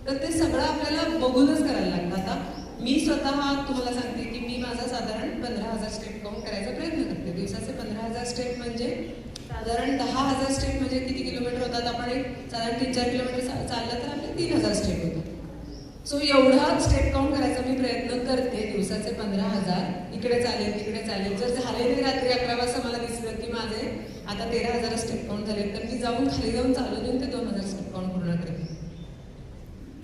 तर ते सगळं आपल्याला बघूनच करायला लागतं. आता मी स्वतः तुम्हाला सांगते की मी माझा साधारण 15,000 स्टेप काउंट करायचा प्रयत्न करते. दिवसाचे 15,000 स्टेप म्हणजे साधारण 10,000 स्टेप म्हणजे किती किलोमीटर होतात? आपण एक साधारण 3-4 किलोमीटर चाललं तर आपले 3,000 स्टेप होतात. सो एवढा स्टेप काउंट करायचा मी प्रयत्न करते. दिवसाचे 15,000 इकडे चालेल तिकडे चालेल. जर झाले नाही रात्री 11 वाजता मला दिसलं की माझे आता 13,000 स्टेप काउंट झाले, तर मी जाऊन खाली जाऊन चालू देऊन ते 2,000 स्टेप काउंट पूर्ण करते.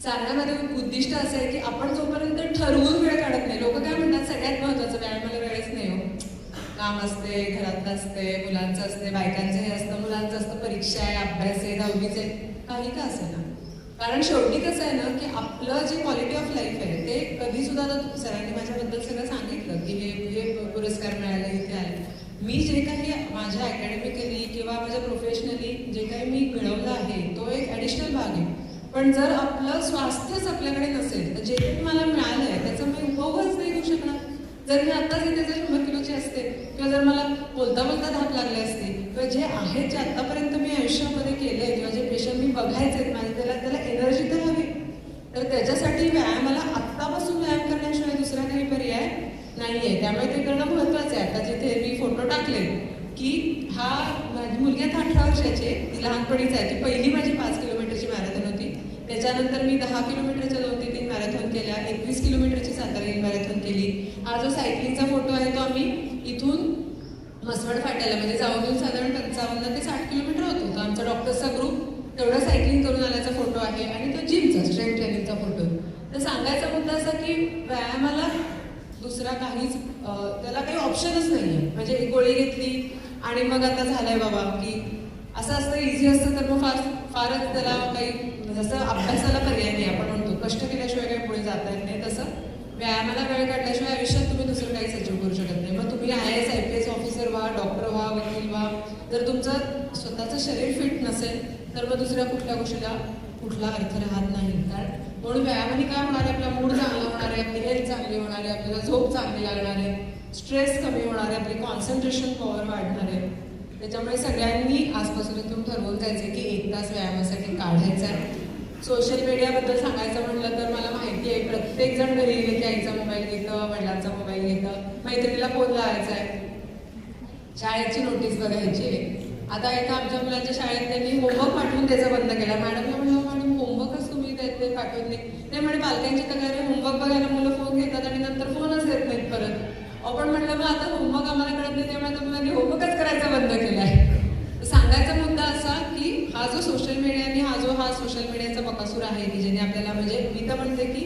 चालण्यामध्ये उद्दिष्ट असं आहे की आपण जोपर्यंत ठरवून वेळ काढत नाही, लोक काय म्हणतात सगळ्यात महत्वाचं व्यायामाला वेळच नाही हो, काम असते, घरातलं असते, मुलांचं असते, बायकांचं हे असतं, मुलांचं असतं, परीक्षा आहे, अभ्यास आहे, 10वीच आहे, काही का असे ना. कारण शेवटी कसं आहे ना की आपलं जे क्वालिटी ऑफ लाईफ आहे ते कधी सुद्धा, आता सरांनी माझ्याबद्दल सगळं सांगितलं की हे पुरस्कार मिळाले, इथे आले. मी जे काही माझ्या अकॅडमिकली किंवा माझ्या प्रोफेशनली जे काही मी मिळवलं आहे तो एक ॲडिशनल भाग आहे. पण जर आपलं स्वास्थ्यच आपल्याकडे नसेल तर जे काही मला मिळालं आहे त्याचा मी उपभोगच नाही घेऊ शकणार. जर मी आत्ताच इथे जर 100 किलोची असते किंवा जर मला बोलता बोलता धाप लागले असते किंवा जे आहेत जे आत्तापर्यंत मी आयुष्यामध्ये केले किंवा जे पेशंट मी बघायचे आहेत माझे, त्याला एनर्जी तर हवी. तर त्याच्यासाठी व्यायामाला आत्तापासून व्यायाम करण्याशिवाय दुसरा काही पर्याय नाही आहे. त्यामुळे ते करणं महत्त्वाचं आहे. आता जिथे मी फोटो टाकले की हा माझी मुलगी आता 18 वर्षाची, ती लहानपणीच आहे. ती पहिली माझी 5 किलोमीटरची मॅरेथॉन होती. त्याच्यानंतर मी 10 किलोमीटरच्या 2 ते 3 मॅरेथॉन केल्या, 21 किलोमीटरची सातारा हिल मॅरेथॉन केली. हा जो सायकलिंगचा फोटो आहे तो आम्ही इथून मसवड फाट्याला म्हणजे जाऊन साधारण 55 ते 60 किलोमीटर होतो. तो आमचा डॉक्टर्सचा ग्रुप तेवढा सायकलिंग करून आल्याचा फोटो आहे आणि तो जिमचा स्ट्रेंथ ट्रेनिंगचा फोटो. तर सांगायचा मुद्दा असा की व्यायामाला दुसरा काहीच त्याला काही ऑप्शनच नाही आहे. म्हणजे एक गोळी घेतली आणि मग आता झालंय बाबा की असं असतं, इझी असतं तर मग फारच त्याला काही, जसं अभ्यासाला पर्याय नाही, आपण म्हणतो कष्ट केल्याशिवाय काही पुढे जाता येत नाही, तसं व्यायामाला वेळ काढल्याशिवाय आयुष्यात तुम्ही दुसरं काही सचिव करू शकत नाही. मग तुम्ही IAS IPS ऑफिसर व्हा, डॉक्टर व्हा, वकील व्हा, जर तुमचं स्वतःचं शरीर फिट नसेल तर मग दुसऱ्या कुठल्या गोष्टीला कुठला अर्थ राहत नाही. कारण म्हणून व्यायामाने काय होणार आहे, आपला मूड चांगला होणार आहे, आपली हेल्थ चांगली होणार आहे, आपल्याला झोप चांगली लागणार आहे, स्ट्रेस कमी होणार आहे, आपली कॉन्सन्ट्रेशन पॉवर वाढणार आहे. त्याच्यामुळे सगळ्यांनी आजपासून इथून ठरवून जायचं की 1 तास व्यायामासाठी काढायचा आहे. सोशल मीडियाबद्दल सांगायचं म्हटलं तर मला माहिती आहे प्रत्येकजण घरी गेले की आईचा मोबाईल घेतं, वडिलांचा मोबाईल घेतं, मैत्रिणीला फोन लावायचा आहे, शाळेची नोटीस बघायची. आता एका आमच्या मुलांच्या शाळेत त्यांनी होमवर्क पाठवून द्यायचा बंद केला. मॅडमला म्हणलं मॅडम होमवर्कच तुम्ही ते पाठवत नाही म्हणे पालकांची तक्रार आहे, होमवर्क बघायला मुलं फोन घेतात आणि नंतर फोनच देत नाहीत परत. आपण म्हटलं मग आता होमवर्क आम्हाला कळत नाही त्यामुळे तुम्हाला होमवर्कच करायचा बंद केला आहे. सांगायचा मुद्दा असा की हा जो सोशल मीडियाने हा सोशल मीडियाचा बकासूर आहे की ज्याने आपल्याला, म्हणजे मी तर म्हणते की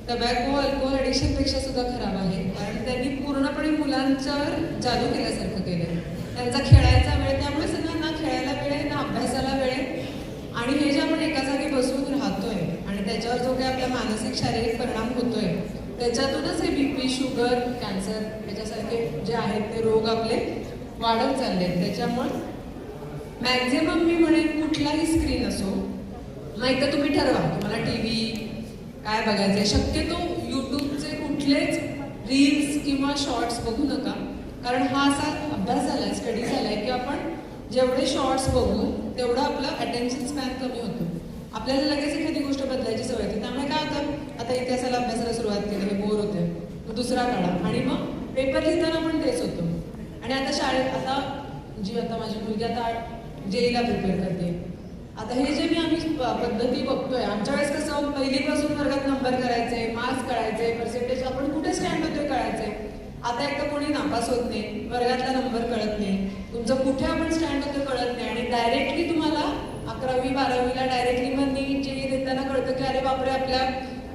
टबॅको अल्कोहोल ॲडिक्शनपेक्षा सुद्धा खराब आहे. कारण त्यांनी पूर्णपणे मुलांच्यावर जादू केल्यासारखं केलं. त्यांचा खेळायचा वेळ, त्यामुळे सगळं ना खेळायला वेळ आहे ना अभ्यासाला वेळ आहे. आणि हे जे आपण एका जागी बसून राहतोय आणि त्याच्यावर जो काही आपला मानसिक शारीरिक परिणाम होतोय त्याच्यातूनच हे BP, शुगर, कॅन्सर याच्यासारखे जे आहेत ते रोग आपले वाढत चालले आहेत. त्याच्यामुळे मॅक्झिमम मी म्हणेन कुठलाही स्क्रीन असो, नाही तर तुम्ही ठरवा तुम्हाला TV काय बघायचं. शक्यतो यूट्यूबचे कुठलेच रील्स किंवा शॉर्ट्स बघू नका. कारण हा असा अभ्यास झाला आहे, स्टडी झाला आहे की आपण जेवढे शॉर्ट्स बघू तेवढं आपलं अटेन्शन स्पॅन कमी होतो. आपल्याला लगेच एखादी गोष्ट बदलायची सवय होते. त्यामुळे काय होतं, आता इतिहासाला अभ्यासाला सुरुवात केली, हे बोर होते, मग दुसरा काढा आणि मग पेपर लिहिताना पण तेच होतं. आणि आता शाळेत आता माझी मुलगी आता JEEला प्रिपेअर करते. आता हे जे आम्ही पद्धती बघतोय, आमच्या वेळेस कसं पहिलीपासून वर्गात नंबर करायचे, मार्क्स कळायचे, पर्सेंटेज आपण कुठे स्टँड होतोय कळायचे. आता एकदा कोणी नापास होत नाही, वर्गातला नंबर कळत नाही, तुमचं कुठे आपण स्टँड होतं कळत नाही आणि डायरेक्टली तुम्हाला 11वी 12वीला डायरेक्टली मग नीट JEE देताना कळतं की अरे बापरे आपल्या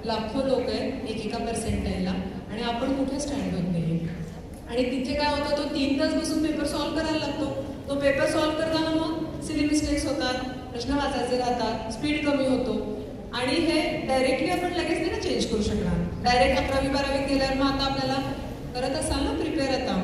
लाखो लोक आहेत एकेका पर्सेंटाईलला आणि आपण कुठे स्टँड होत नाही. आणि तिथे काय होतं, तो 3 तास बसून पेपर सॉल्व्ह करायला लागतो. तो पेपर सॉल्व्ह करताना मग सिली मिस्टेक्स होतात, प्रश्न वाचायचे राहतात, स्पीड कमी होतो. आणि हे डायरेक्टली आपण लगेच नाही ना चेंज करू शकणार. डायरेक्ट 11वी 12वी केल्यावर मग आता आपल्याला करत असाल ना प्रिपेअर, आता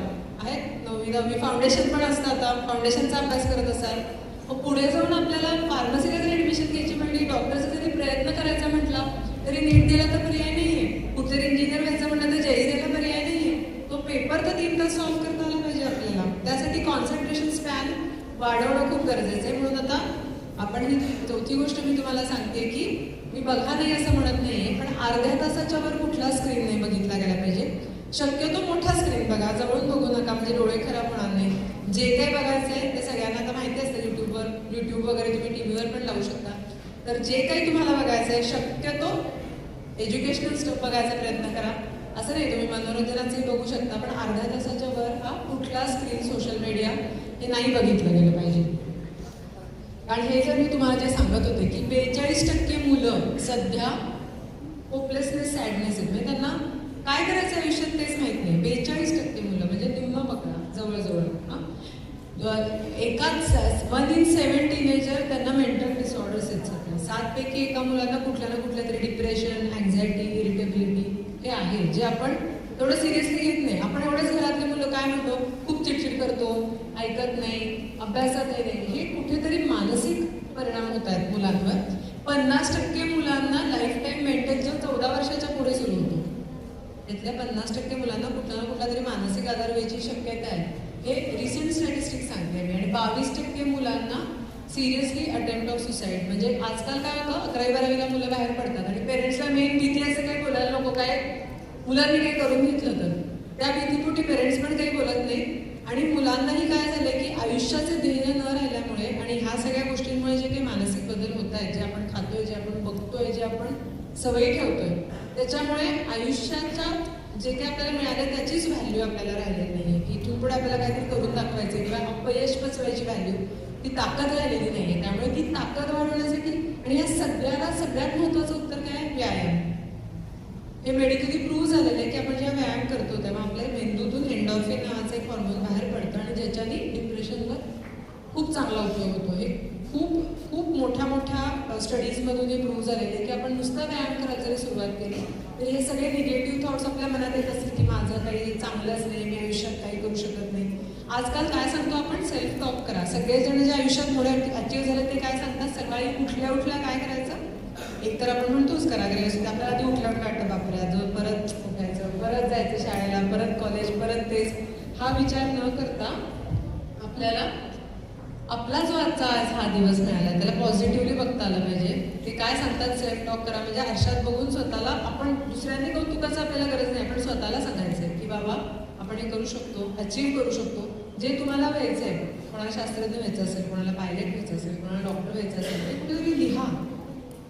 आहेत 9वी 10वी फाउंडेशन पण असतं, आता फाउंडेशनचा अभ्यास करत असाल, मग पुढे जाऊन आपल्याला फार्मसीला जरी ॲडमिशन घ्यायची म्हणली, डॉक्टरचा जरी प्रयत्न करायचा म्हटला तरी नीट दिला तर पर्याय नाहीये. कुठे इंजिनियर व्हायचं म्हणलं तर जेई द्यायला पर्याय नाहीये. तो पेपर तर 3 तास सॉल्व्ह करता आला पाहिजे आपल्याला. त्यासाठी कॉन्सन्ट्रेशन स्पॅन वाढवणं खूप गरजेचं आहे. म्हणून आता आपण ही चौथी गोष्ट मी तुम्हाला सांगते की मी बघा नाही असं म्हणत नाहीये, पण अर्ध्या तासाच्या वर कुठला स्क्रीन नाही बघितला गेला पाहिजे. शक्यतो मोठा स्क्रीन बघा, जवळून बघू नका म्हणजे डोळे खराब होणार नाही. जे काही बघायचं आहे ते सगळ्यांना आता माहिती असतं, युट्यूब वगैरे तुम्ही टीव्हीवर पण लावू शकता. तर जे काही तुम्हाला बघायचं आहे शक्यतो एज्युकेशनल स्टफ बघायचा प्रयत्न करा. असं नाही तुम्ही मनोरंजनाचंही बघू शकता, पण अर्ध्या तासाच्या वर हा कुठला स्क्रीन सोशल मीडिया हे नाही बघितलं गेलं पाहिजे. आणि हे जर मी तुम्हाला जे सांगत होते की 42% मुलं सध्या होपलेसनेस सॅडनेस आहेत, म्हणजे त्यांना काय करायचं आयुष्यात तेच माहित नाही. 42% मुलं म्हणजे निम्म पकडा जवळजवळ. एकाच 1 in 7 टीनेजर त्यांना मेंटल डिसऑर्डर्स आहेत सध्या. 7 पैकी एका मुलांना कुठल्या ना कुठल्या तरी डिप्रेशन, अँझायटी, इरिटेबिलिटी हे आहे, जे आपण तेवढं सिरियसली घेत नाही. आपण एवढेच घरातले मुलं काय म्हणतो, खूप चिडचिड करतो, ऐकत नाही, अभ्यासात नाही. हे कुठेतरी मानसिक परिणाम होत आहेत मुलांवर. 50% मुलांना लाईफ टाईम मेंटल 14 वर्षाच्या पुढे सुरू होतो. त्यातल्या 50% मुलांना कुठला ना कुठला तरी मानसिक आजार व्हायची शक्यता आहे. हे रिसेंट स्टॅटिस्टिक्स सांगते मी. आणि 22% मुलांना सिरियसली अटेम्प्ट ऑफ सुसाईड. म्हणजे आजकाल काय होतं, 11वी-12वीला मुलं बाहेर पडतात आणि पेरेंट्सला मेन भीती असं काही बोलायला नको, काय मुलांनी काही करून घेतलं तर त्या भीतीपोटी पेरेंट्स पण काही बोलत नाही. आणि मुलांनाही काय झालं की आयुष्याचे ध्येय न राहिल्यामुळे आणि ह्या सगळ्या गोष्टींमुळे जे काही मानसिक बदल होत आहेत, जे आपण खातोय, जे आपण बघतोय, जे आपण सवयी ठेवतोय, त्याच्यामुळे आयुष्याच्या जे काही आपल्याला मिळालं त्याचीच व्हॅल्यू आपल्याला राहिलेली नाही. इथून पुढे आपल्याला काहीतरी करून दाखवायचं किंवा अपयश पचवायची व्हॅल्यू, ती ताकद राहिलेली नाहीये. त्यामुळे ती ताकद वाढवण्यासाठी आणि या सगळ्याला सगळ्यात महत्वाचं उत्तर काय, व्यायाम. हे मेडिकली प्रूव्ह झालेलं आहे की आपण जेव्हा व्यायाम करतो तेव्हा आपल्या मेंदूतून एंडॉर्फिन नावाचं एक हॉर्मोन बाहेर पडतं आणि ज्याच्याने डिप्रेशनवर खूप चांगला उपयोग होतो. हे खूप मोठ्या स्टडीजमधून हे प्रूव्ह झालेलं आहे की आपण नुसता व्यायाम करायला जरी सुरुवात केली तर हे सगळे निगेटिव्ह थॉट्स आपल्या मनात येत असतील की माझं काही चांगलंच नाही, मी आयुष्यात काही करू शकत नाही. आजकाल काय सांगतो आपण, सेल्फ टॉक करा. सगळेजण जे आयुष्यात मोठे अचीव्ह झाले ते काय सांगतात, सकाळी उठल्या काय करायचं, एक तर आपण म्हणतोच कराग्रे असते, आपल्याला आधी उठल्या वाटतं बापरे आज परत उठायचं, परत जायचं शाळेला, परत कॉलेज, परत तेच. हा विचार न करता आपल्याला आपला जो आजचा हा दिवस मिळाला त्याला पॉझिटिव्हली बघता आलं पाहिजे. ते काय सांगतात, सेल्फ टॉक करा. म्हणजे आरशात बघून स्वतःला, आपण दुसऱ्यांनी कौतुकाचं आपल्याला गरज नाही, आपण स्वतःला सांगायचंय की बाबा आपण हे करू शकतो, अचीव्ह करू शकतो. जे तुम्हाला व्हायचं आहे, कोणाला शास्त्रज्ञ व्हायचं असेल, कोणाला पायलट व्हायचं असेल, कोणाला डॉक्टर व्हायचं असेल, ते कुठेतरी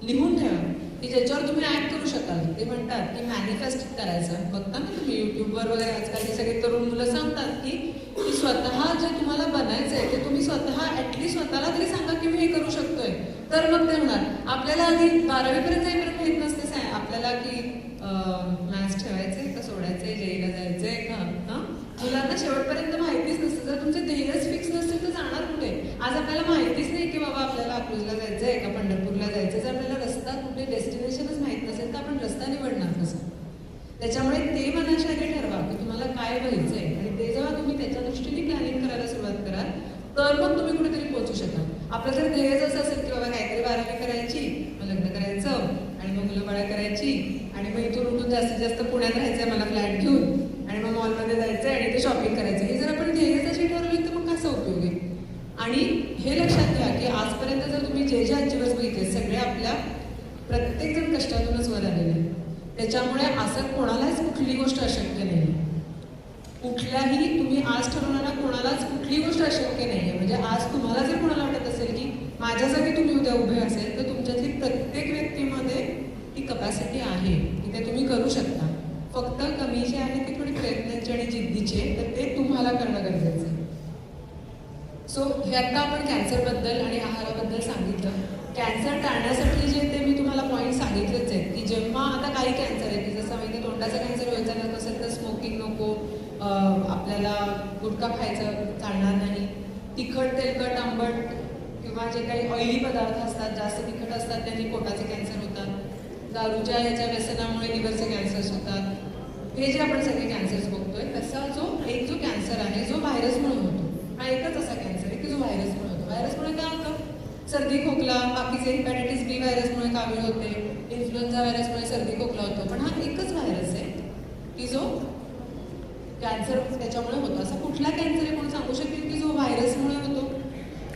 लिहून ठेवा की ज्याच्यावर तुम्ही ऍक्ट करू शकाल. ते म्हणतात की मॅनिफेस्ट करायचं. बघता ना तुम्ही युट्यूबवर वगैरे आजकालचे सगळे तरुण मुलं सांगतात की स्वतः जे तुम्हाला बनायचं आहे ते तुम्ही स्वतः ऍटलीस्ट स्वतःला तरी सांगा की मी हे करू शकतोय, तर मग ते होणार. आपल्याला आधी 12वीपर्यंत जाईपर्यंत माहित नसते आपल्याला की मॅथ्स ठेवायचंय का सोडायचंय, जेईला जायचंय का. मुलांना शेवटपर्यंत माहितीच नसतं. जर तुमचे ध्येयच फिक्स नसतील तर जाणार कुठे. आज आपल्याला माहितीच नाही की बाबा आपल्याला अकलूजला जायचंय का पंढरपूरला जायचंय. जर आपल्याला रस्ता कुठे डेस्टिनेशनच माहित नसेल तर आपण रस्ता निवडणार कसं. त्याच्यामुळे ते मनाच्या आधी ठरवा की तुम्हाला काय व्हायचंय आणि ते जेव्हा तुम्ही त्याच्या दृष्टीने प्लॅनिंग करायला सुरुवात कराल तर मग तुम्ही कुठेतरी पोहोचू शकाल. आपलं जर ध्येय असं असेल की बाबा काहीतरी 12वी करायची, मग लग्न करायचं आणि मग मुलं बाळा करायची आणि मग इथून उठून जास्तीत जास्त पुण्यात राहायचंय मला फ्लॅट घेऊन आणि मग मॉलमध्ये जायचंय आणि ते शॉपिंग करायचं, हे जर आपण ध्येय अशी ठरवली तर मग कसा उपयोग आहे. आणि हे लक्षात घ्या की आजपर्यंत जर तुम्ही जे अचिव्हर्स बघितले सगळे आपल्या प्रत्येकजण कष्टातूनच वर आलेले. त्याच्यामुळे असं कोणालाच कुठली गोष्ट अशक्य नाही. कुठल्याही तुम्ही आज ठरवणारा कोणालाच कुठली गोष्ट अशक्य नाही आहे. म्हणजे आज तुम्हाला जर कोणाला वाटत असेल की माझ्या जागी तुम्ही उद्या उभे असेल तर तुमच्यातली प्रत्येक व्यक्तीमध्ये ती कपॅसिटी आहे की ते तुम्ही करू शकता. फक्त कमी जे आहे ते थोडी प्रयत्नांची आणि जिद्दीचे, तर ते तुम्हाला करणं गरजेचं आहे. सो हे आता आपण कॅन्सरबद्दल आणि आहाराबद्दल सांगितलं. कॅन्सर टाळण्यासाठी जे ते मी तुम्हाला पॉईंट सांगितलेच आहेत की जेव्हा आता काही कॅन्सर आहे की जसं माहिती तोंडाचा कॅन्सर व्हायचा नसेल तर स्मोकिंग नको, आपल्याला गुटखा खायचं चालणार नाही, तिखट तेलकट आंबट किंवा जे काही ऑइली पदार्थ असतात जास्त तिखट असतात त्यांनी पोटाचे कॅन्सर होतात, दारूच्या ह्याच्या व्यसनामुळे लिव्हरचे कॅन्सर्स होतात. हे जे आपण सगळे कॅन्सर्स बघतोय तसा जो कॅन्सर आहे जो व्हायरसमुळे होतो, हा एकच असा कॅन्सर आहे की जो व्हायरसमुळे होतो. व्हायरसमुळे काय होतं, सर्दी खोकला, बाकीचे हेपॅटायटिस बी व्हायरसमुळे कावीळ होते, इन्फ्लुएन्झा व्हायरसमुळे सर्दी खोकला होतो, पण हा एकच व्हायरस आहे की जो कॅन्सर त्याच्यामुळे होतो. असा कुठला कॅन्सर आहे कोण सांगू शकेल की जो व्हायरसमुळे होतो?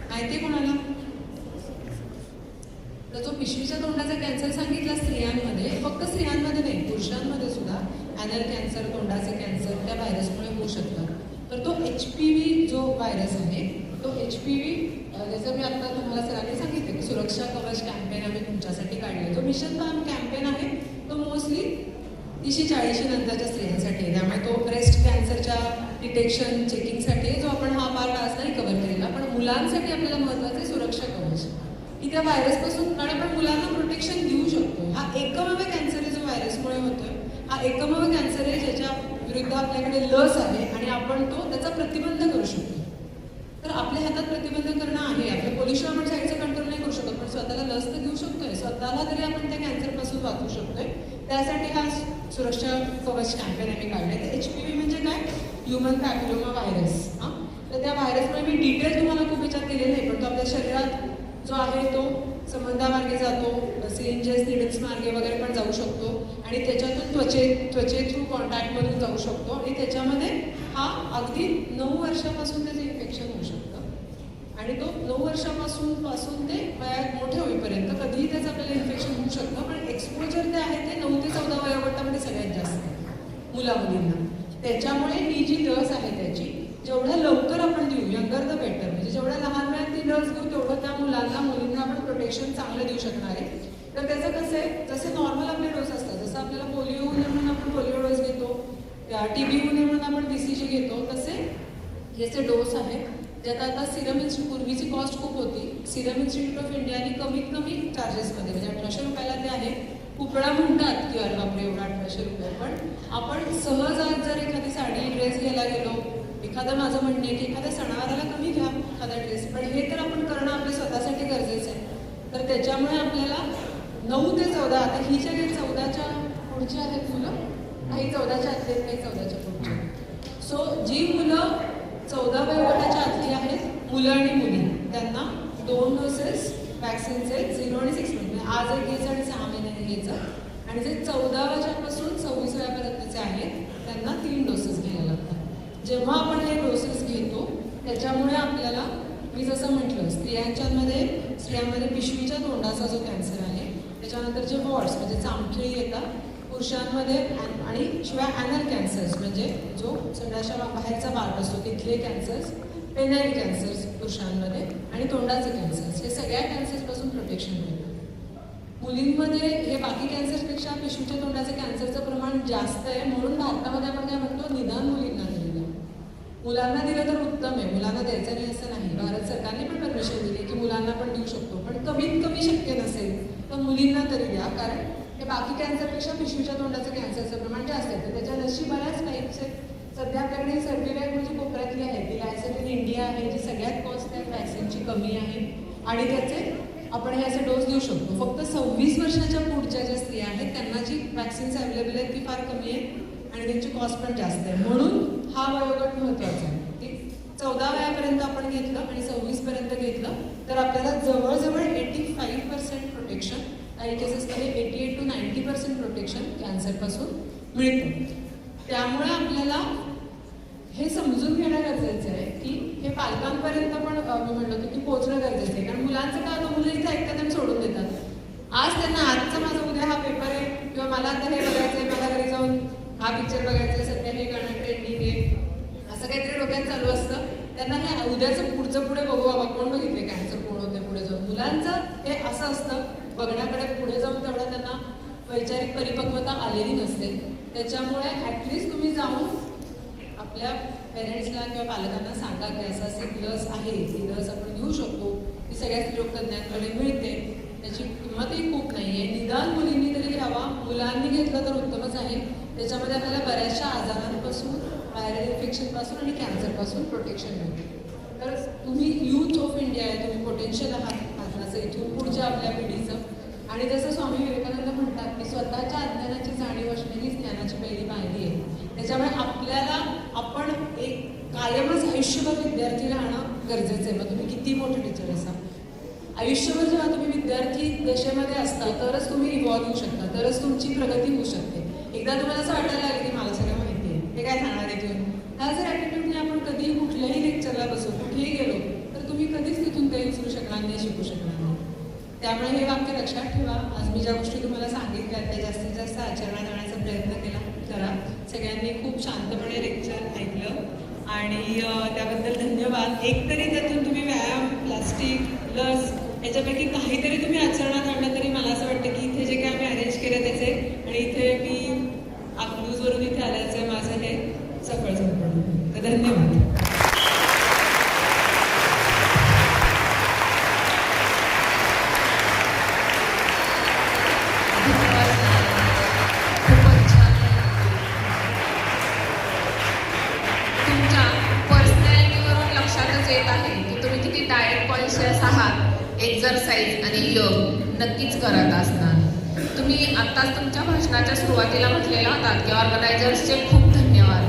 माहिती आहे कोणाला? तर जो पिशवीच्या तोंडाचा कॅन्सर सांगितला स्त्रियांमध्ये, फक्त स्त्रियांमध्ये नाही, पुरुषांमध्ये सुद्धा ॲनल कॅन्सर, तोंडाचे कॅन्सर त्या व्हायरसमुळे होऊ शकतात. तर तो HPV जो व्हायरस आहे, तो HPV जसं मी आता तुम्हाला सरांनी सांगितलं की सुरक्षा कवच कॅम्पेन आम्ही तुमच्यासाठी काढले. जो मिशन बाम कॅम्पेन आहे तो मोस्टली 30-40 नंतरच्या स्त्रियांसाठी आहे. त्यामुळे तो ब्रेस्ट कॅन्सरच्या डिटेक्शन चेकिंगसाठी जो आपण हा पार्ट आज नाही कव्हर केलेला, पण मुलांसाठी आपल्याला महत्त्वाचं आहे सुरक्षा कवच, की त्या व्हायरसपासून, कारण आपण मुलांना प्रोटेक्शन देऊ शकतो. हा एकमेव कॅन्सर आहे जो व्हायरसमुळे होतोय. हा एकमेव कॅन्सर आहे ज्याच्या विरुद्ध आपल्याकडे लस आहे आणि आपण त्याचा प्रतिबंध करू शकतो. तर आपल्या हातात प्रतिबंध करणं आहे. आपल्या पोलिसला आपण साईडचं कंट्रोल नाही करू शकत, पण स्वतःला लस तर घेऊ शकतोय. स्वतःला तरी आपण त्या कॅन्सरपासून वाचू शकतोय. त्यासाठी हा सुरक्षा कवच कॅम्पेन आम्ही काढले. तर HPV म्हणजे काय? Human papilloma virus. हां, तर त्या व्हायरसमुळे मी डिटेल तुम्हाला खूप विचार केले नाही, पण तो आपल्या शरीरात जो आहे तो संबंधामार्गे जातो, सिरिंजेस निडल्स मार्गे वगैरे पण जाऊ शकतो आणि त्याच्यातून त्वचे थ्रू कॉन्टॅक्टमधून जाऊ शकतो आणि त्याच्यामध्ये हा अगदी 9 वर्षापासून त्याचं इन्फेक्शन होऊ शकतं आणि तो 9 वर्षापासून ते वयात मोठे होईपर्यंत कधीही त्याचं आपल्याला इन्फेक्शन होऊ शकतं. पण एक्सपोजर ते आहे ते 9 ते 14 वयोगटामध्ये सगळ्यात जास्त मुला-मुलींना. त्याच्यामुळे ही जी लस आहे त्याची जेवढ्या लवकर आपण देऊ, यंगर द बेटर, म्हणजे जेवढ्या लहान वयात ती लस घेऊ तेवढं त्या मुलांना मुलींना आपण प्रोटेक्शन चांगलं देऊ शकणार आहे. तर त्याचं कसं आहे, जसे नॉर्मल आपले डोस असतात, जसं आपल्याला पोलिओ होऊ नये म्हणून आपण पोलिओ डोस घेतो, TB होऊ नये म्हणून आपण BCG घेतो, तसे याचे डोस आहेत. ज्यात आता सिरम इन्स्टिट्यूट, पूर्वीची कॉस्ट खूप होती, सिरम इन्स्टिट्यूट ऑफ इंडियाने कमीत कमी चार्जेसमध्ये, म्हणजे 1800 रुपयाला ते आहे. खूप वेळा म्हणतात की अरे बापरे एवढा 1800 रुपये, पण आपण सहज आज जर एखादी साडी ड्रेस घ्यायला गेलो, एखादं माझं म्हणणं आहे की एखाद्या सणावाराला कमी घ्या एखादा ड्रेस, पण हे तर आपण करणं आपल्या स्वतःसाठी गरजेचं आहे. तर त्याच्यामुळे आपल्याला 9 ते 14, आता ही जे 14च्या पुढची आहेत मुलं, काही 14च्या आतली आहेत, काही 14च्या पुढची. सो जी मुलं 14 वयोगटाच्या आतली आहेत, मुलं आणि मुली, त्यांना 2 डोसेस वॅक्सिनचे 0 आणि 6 म्हणजे आज एक घ्यायचं आणि 6 महिन्याने घ्यायचं. आणि जे 14 वर्षापासून 26 वयापर्यंतचे आहेत त्यांना 3 डोसेस घ्यायला लागतात. जेव्हा आपण हे डोसेस घेतो त्याच्यामुळे आपल्याला, मी जसं म्हटलं, स्त्रियांमध्ये पिशवीच्या तोंडाचा जो कॅन्सर आहे, त्याच्यानंतर जे वॉर्ड्स म्हणजे चामखिळी येतात पुरुषांमध्ये, आणि शिवाय ॲनल कॅन्सर्स म्हणजे जो संडाच्या बाहेरचा पार्ट असतो तिथले कॅन्सर्स, पेनाईल कॅन्सर्स पुरुषांमध्ये, आणि तोंडाचे कॅन्सर्स, हे सगळ्या कॅन्सर्सपासून प्रोटेक्शन मिळतं. मुलींमध्ये हे बाकी कॅन्सर्सपेक्षा पिशवीच्या तोंडाचे कॅन्सरचं प्रमाण जास्त आहे, म्हणून भारतामध्ये आपण काय म्हणतो, निदान मुलींना दिलं. मुलांना दिलं तर उत्तम आहे, मुलांना द्यायचं नाही असं नाही. भारत सरकारने पण परमिशन दिली की मुलांना पण देऊ शकतो, पण कमीत कमी शक्य नसेल तर मुलींना तरी द्या, कारण हे बाकी कॅन्सरपेक्षा पिशवीच्या तोंडाचं कॅन्सरचं प्रमाण जास्त आहे. त्याच्या लशी बऱ्याच टाईप्स आहेत. सध्या आपल्याकडे सर्व्हिलॅक म्हणजे कोपऱ्यातली आहे, ती लायसेट इन इंडिया आहे, जी सगळ्यात कॉस्ट आहे वॅक्सिनची कमी आहे आणि त्याचे आपण हे असे डोस देऊ शकतो. फक्त 26 वर्षाच्या पुढच्या ज्या स्त्रिया आहेत त्यांना जी वॅक्सिन्स अवेलेबल आहेत ती फार कमी आहे आणि त्यांची कॉस्ट पण जास्त आहे. म्हणून हा वयोगट महत्त्वाचा आहे की 14 वयापर्यंत आपण घेतलं आणि 26 पर्यंत घेतलं तर आपल्याला जवळजवळ 85% प्रोटेक्शन, काही केसेसमध्ये 88 to 90% प्रोटेक्शन कॅन्सरपासून मिळतं. त्यामुळे आपल्याला हे समजून घेणं गरजेचं आहे की हे पालकांपर्यंत पण मी म्हणलं होतं की पोहोचणं गरजेचं आहे. कारण मुलांचं काय होतं, मुलं इथे ऐकतात आणि सोडून देतात. आज त्यांना आजचा माझा उद्या हा पेपर आहे किंवा मला आता हे बघायचं आहे, मला घरी जाऊन हा पिक्चर बघायचा आहे, सध्या हे गाणं ट्रेंडिंग आहे, असं काहीतरी डोक्यात चालू असतं. त्यांना हे उद्याचं पुढचं पुढे बघू बाबा, कोण बघितले कॅन्सर कोण होते पुढे जाऊन. मुलांचं हे असं असतं, बघण्याकडे पुढे जाऊन तेवढं त्यांना वैचारिक परिपक्वता आलेली नसते. त्याच्यामुळे ॲटलिस्ट तुम्ही जाऊन आपल्या पेरेंट्सला किंवा पालकांना सांगा की असं अशी लस आहे, ती लस आपण घेऊ शकतो, ती सगळ्या स्त्रीरोग तज्ज्ञांकडे मिळते, त्याची किंमतही खूप नाही आहे. निदान मुलींनी तरी घ्यावा, मुलांनी घेतलं तर उत्तमच आहे. त्याच्यामध्ये आपल्याला बऱ्याचशा आजारांपासून, व्हायरल इन्फेक्शनपासून आणि कॅन्सरपासून प्रोटेक्शन मिळते. तर तुम्ही यूथ ऑफ इंडिया आहे, तुम्ही पोटेन्शियल आहात असं इथून पुढच्या आपल्या पिढीचं. आणि जसं स्वामी विवेकानंद म्हणतात की स्वतःच्या अज्ञानाची जाणीव असणे ही ज्ञानाची पहिली पायरी आहे. त्याच्यामुळे आपल्याला आपण एक कायमच आयुष्यभर विद्यार्थी राहणं गरजेचं आहे. मग तुम्ही किती मोठे टीचर असा, आयुष्यभर जेव्हा तुम्ही विद्यार्थी दशेमध्ये असता तरच तुम्ही इव्हॉल्व्ह होऊ शकता, तरच तुमची प्रगती होऊ शकते. एकदा तुम्हाला असं वाटायला लागेल की मला सगळं माहिती आहे, हे काय सांगणार आहे तुम्ही, हा जर ॲटिट्यूडने आपण कधीही कुठल्याही लेक्चरला बसू, कुठेही गेलो तर तुम्ही कधीच तिथून काही उचलू शकणार नाही, शिकू शकणार नाही. त्यामुळे हे वाक्य लक्षात ठेवा. आज मी ज्या गोष्टी तुम्हाला सांगितल्या त्या जास्तीत जास्त आचरणात आणण्याचा प्रयत्न करा. सगळ्यांनी खूप शांतपणे लेक्चर ऐकलं आणि त्याबद्दल धन्यवाद. एकतरी त्यातून तुम्ही व्यायाम, प्लास्टिक, लस याच्यापैकी काहीतरी तुम्ही आचरणात आणलं तरी मला असं वाटतं की इथे जे काही आम्ही अरेंज केलं त्याचे आणि इथे मी अकलूजवरून इथे आल्याचं माझं हे सफळ संपलं. तर धन्यवाद. खूपच छान. तुमच्या पर्सनॅलिटीवरून लक्षातच येत आहे की तुम्ही किती डाएट कॉन्शियस आहात. एक्झरसाइज आणि योग नक्कीच करत असणार. तुम्ही आत्ताच तुमच्या भाषणाच्या सुरुवातीला म्हटलेला होता की ऑर्गनायझर्सचे खूप धन्यवाद.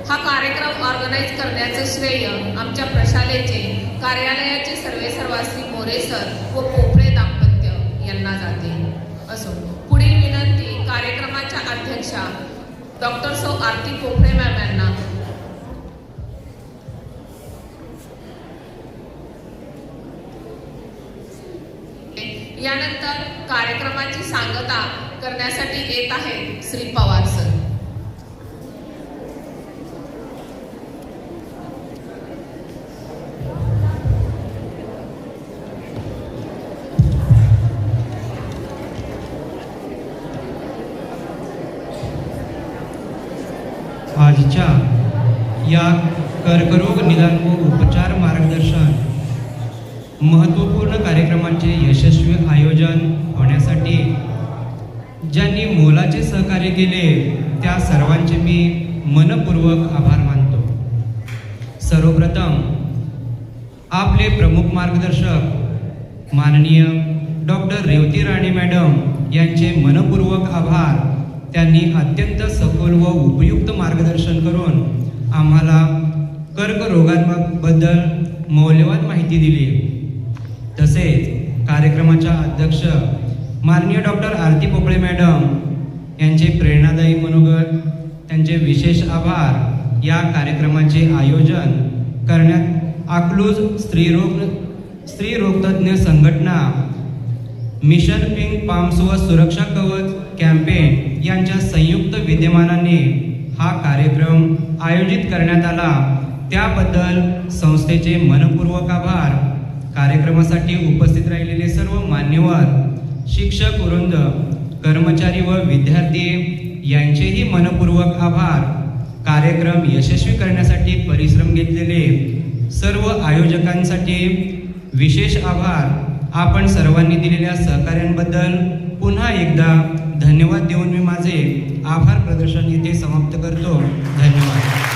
हा कार्यक्रम ऑर्गनाईज करण्याचे श्रेय आमच्या प्रशालेचे, कार्यालयाचे सर्वेसर्वा श्री मोरे सर व पोपळे दाम्पत्य यांना जाते. असो, पुढील विनंती कार्यक्रमाच्या अध्यक्षा डॉक्टर सौ आरती पोपळे मॅम यांना. यानंतर कार्यक्रमाची सांगता करण्यासाठी येत आहेत श्री पवार सर. आजच्या या कर्करोग निदान व उपचार मार्गदर्शन महत्त्वपूर्ण कार्यक्रमाचे यशस्वी आयोजन होण्यासाठी ज्यांनी मोलाचे सहकार्य केले त्या सर्वांचे मी मनपूर्वक आभार मानतो. सर्वप्रथम आपले प्रमुख मार्गदर्शक माननीय डॉक्टर रेवती राणे मॅडम यांचे मनपूर्वक आभार. त्यांनी अत्यंत सखोल व उपयुक्त मार्गदर्शन करून आम्हाला कर्करोगांबद्दल मौल्यवान माहिती दिली. तसेच कार्यक्रमाच्या अध्यक्ष माननीय डॉक्टर आरती पोपळे मॅडम यांचे प्रेरणादायी मनोगत, त्यांचे विशेष आभार. या कार्यक्रमाचे आयोजन करण्यात अकलूज स्त्रीरोगतज्ञ संघटना, मिशन पिंक पाम्स व सुरक्षा कवच कॅम्पेन यांच्या संयुक्त विद्यमानाने हा कार्यक्रम आयोजित करण्यात आला. त्याबद्दल संस्थेचे मनपूर्वक आभार. कार्यक्रमासाठी उपस्थित राहिलेले सर्व मान्यवर, शिक्षक वृंद, कर्मचारी व विद्यार्थी यांचेही मनपूर्वक आभार. कार्यक्रम यशस्वी करण्यासाठी परिश्रम घेतलेले सर्व आयोजकांसाठी विशेष आभार. आपण सर्वांनी दिलेल्या सहकार्यांबद्दल पुन्हा एकदा धन्यवाद देऊन मी माझे आभार प्रदर्शन इथे समाप्त करतो. धन्यवाद.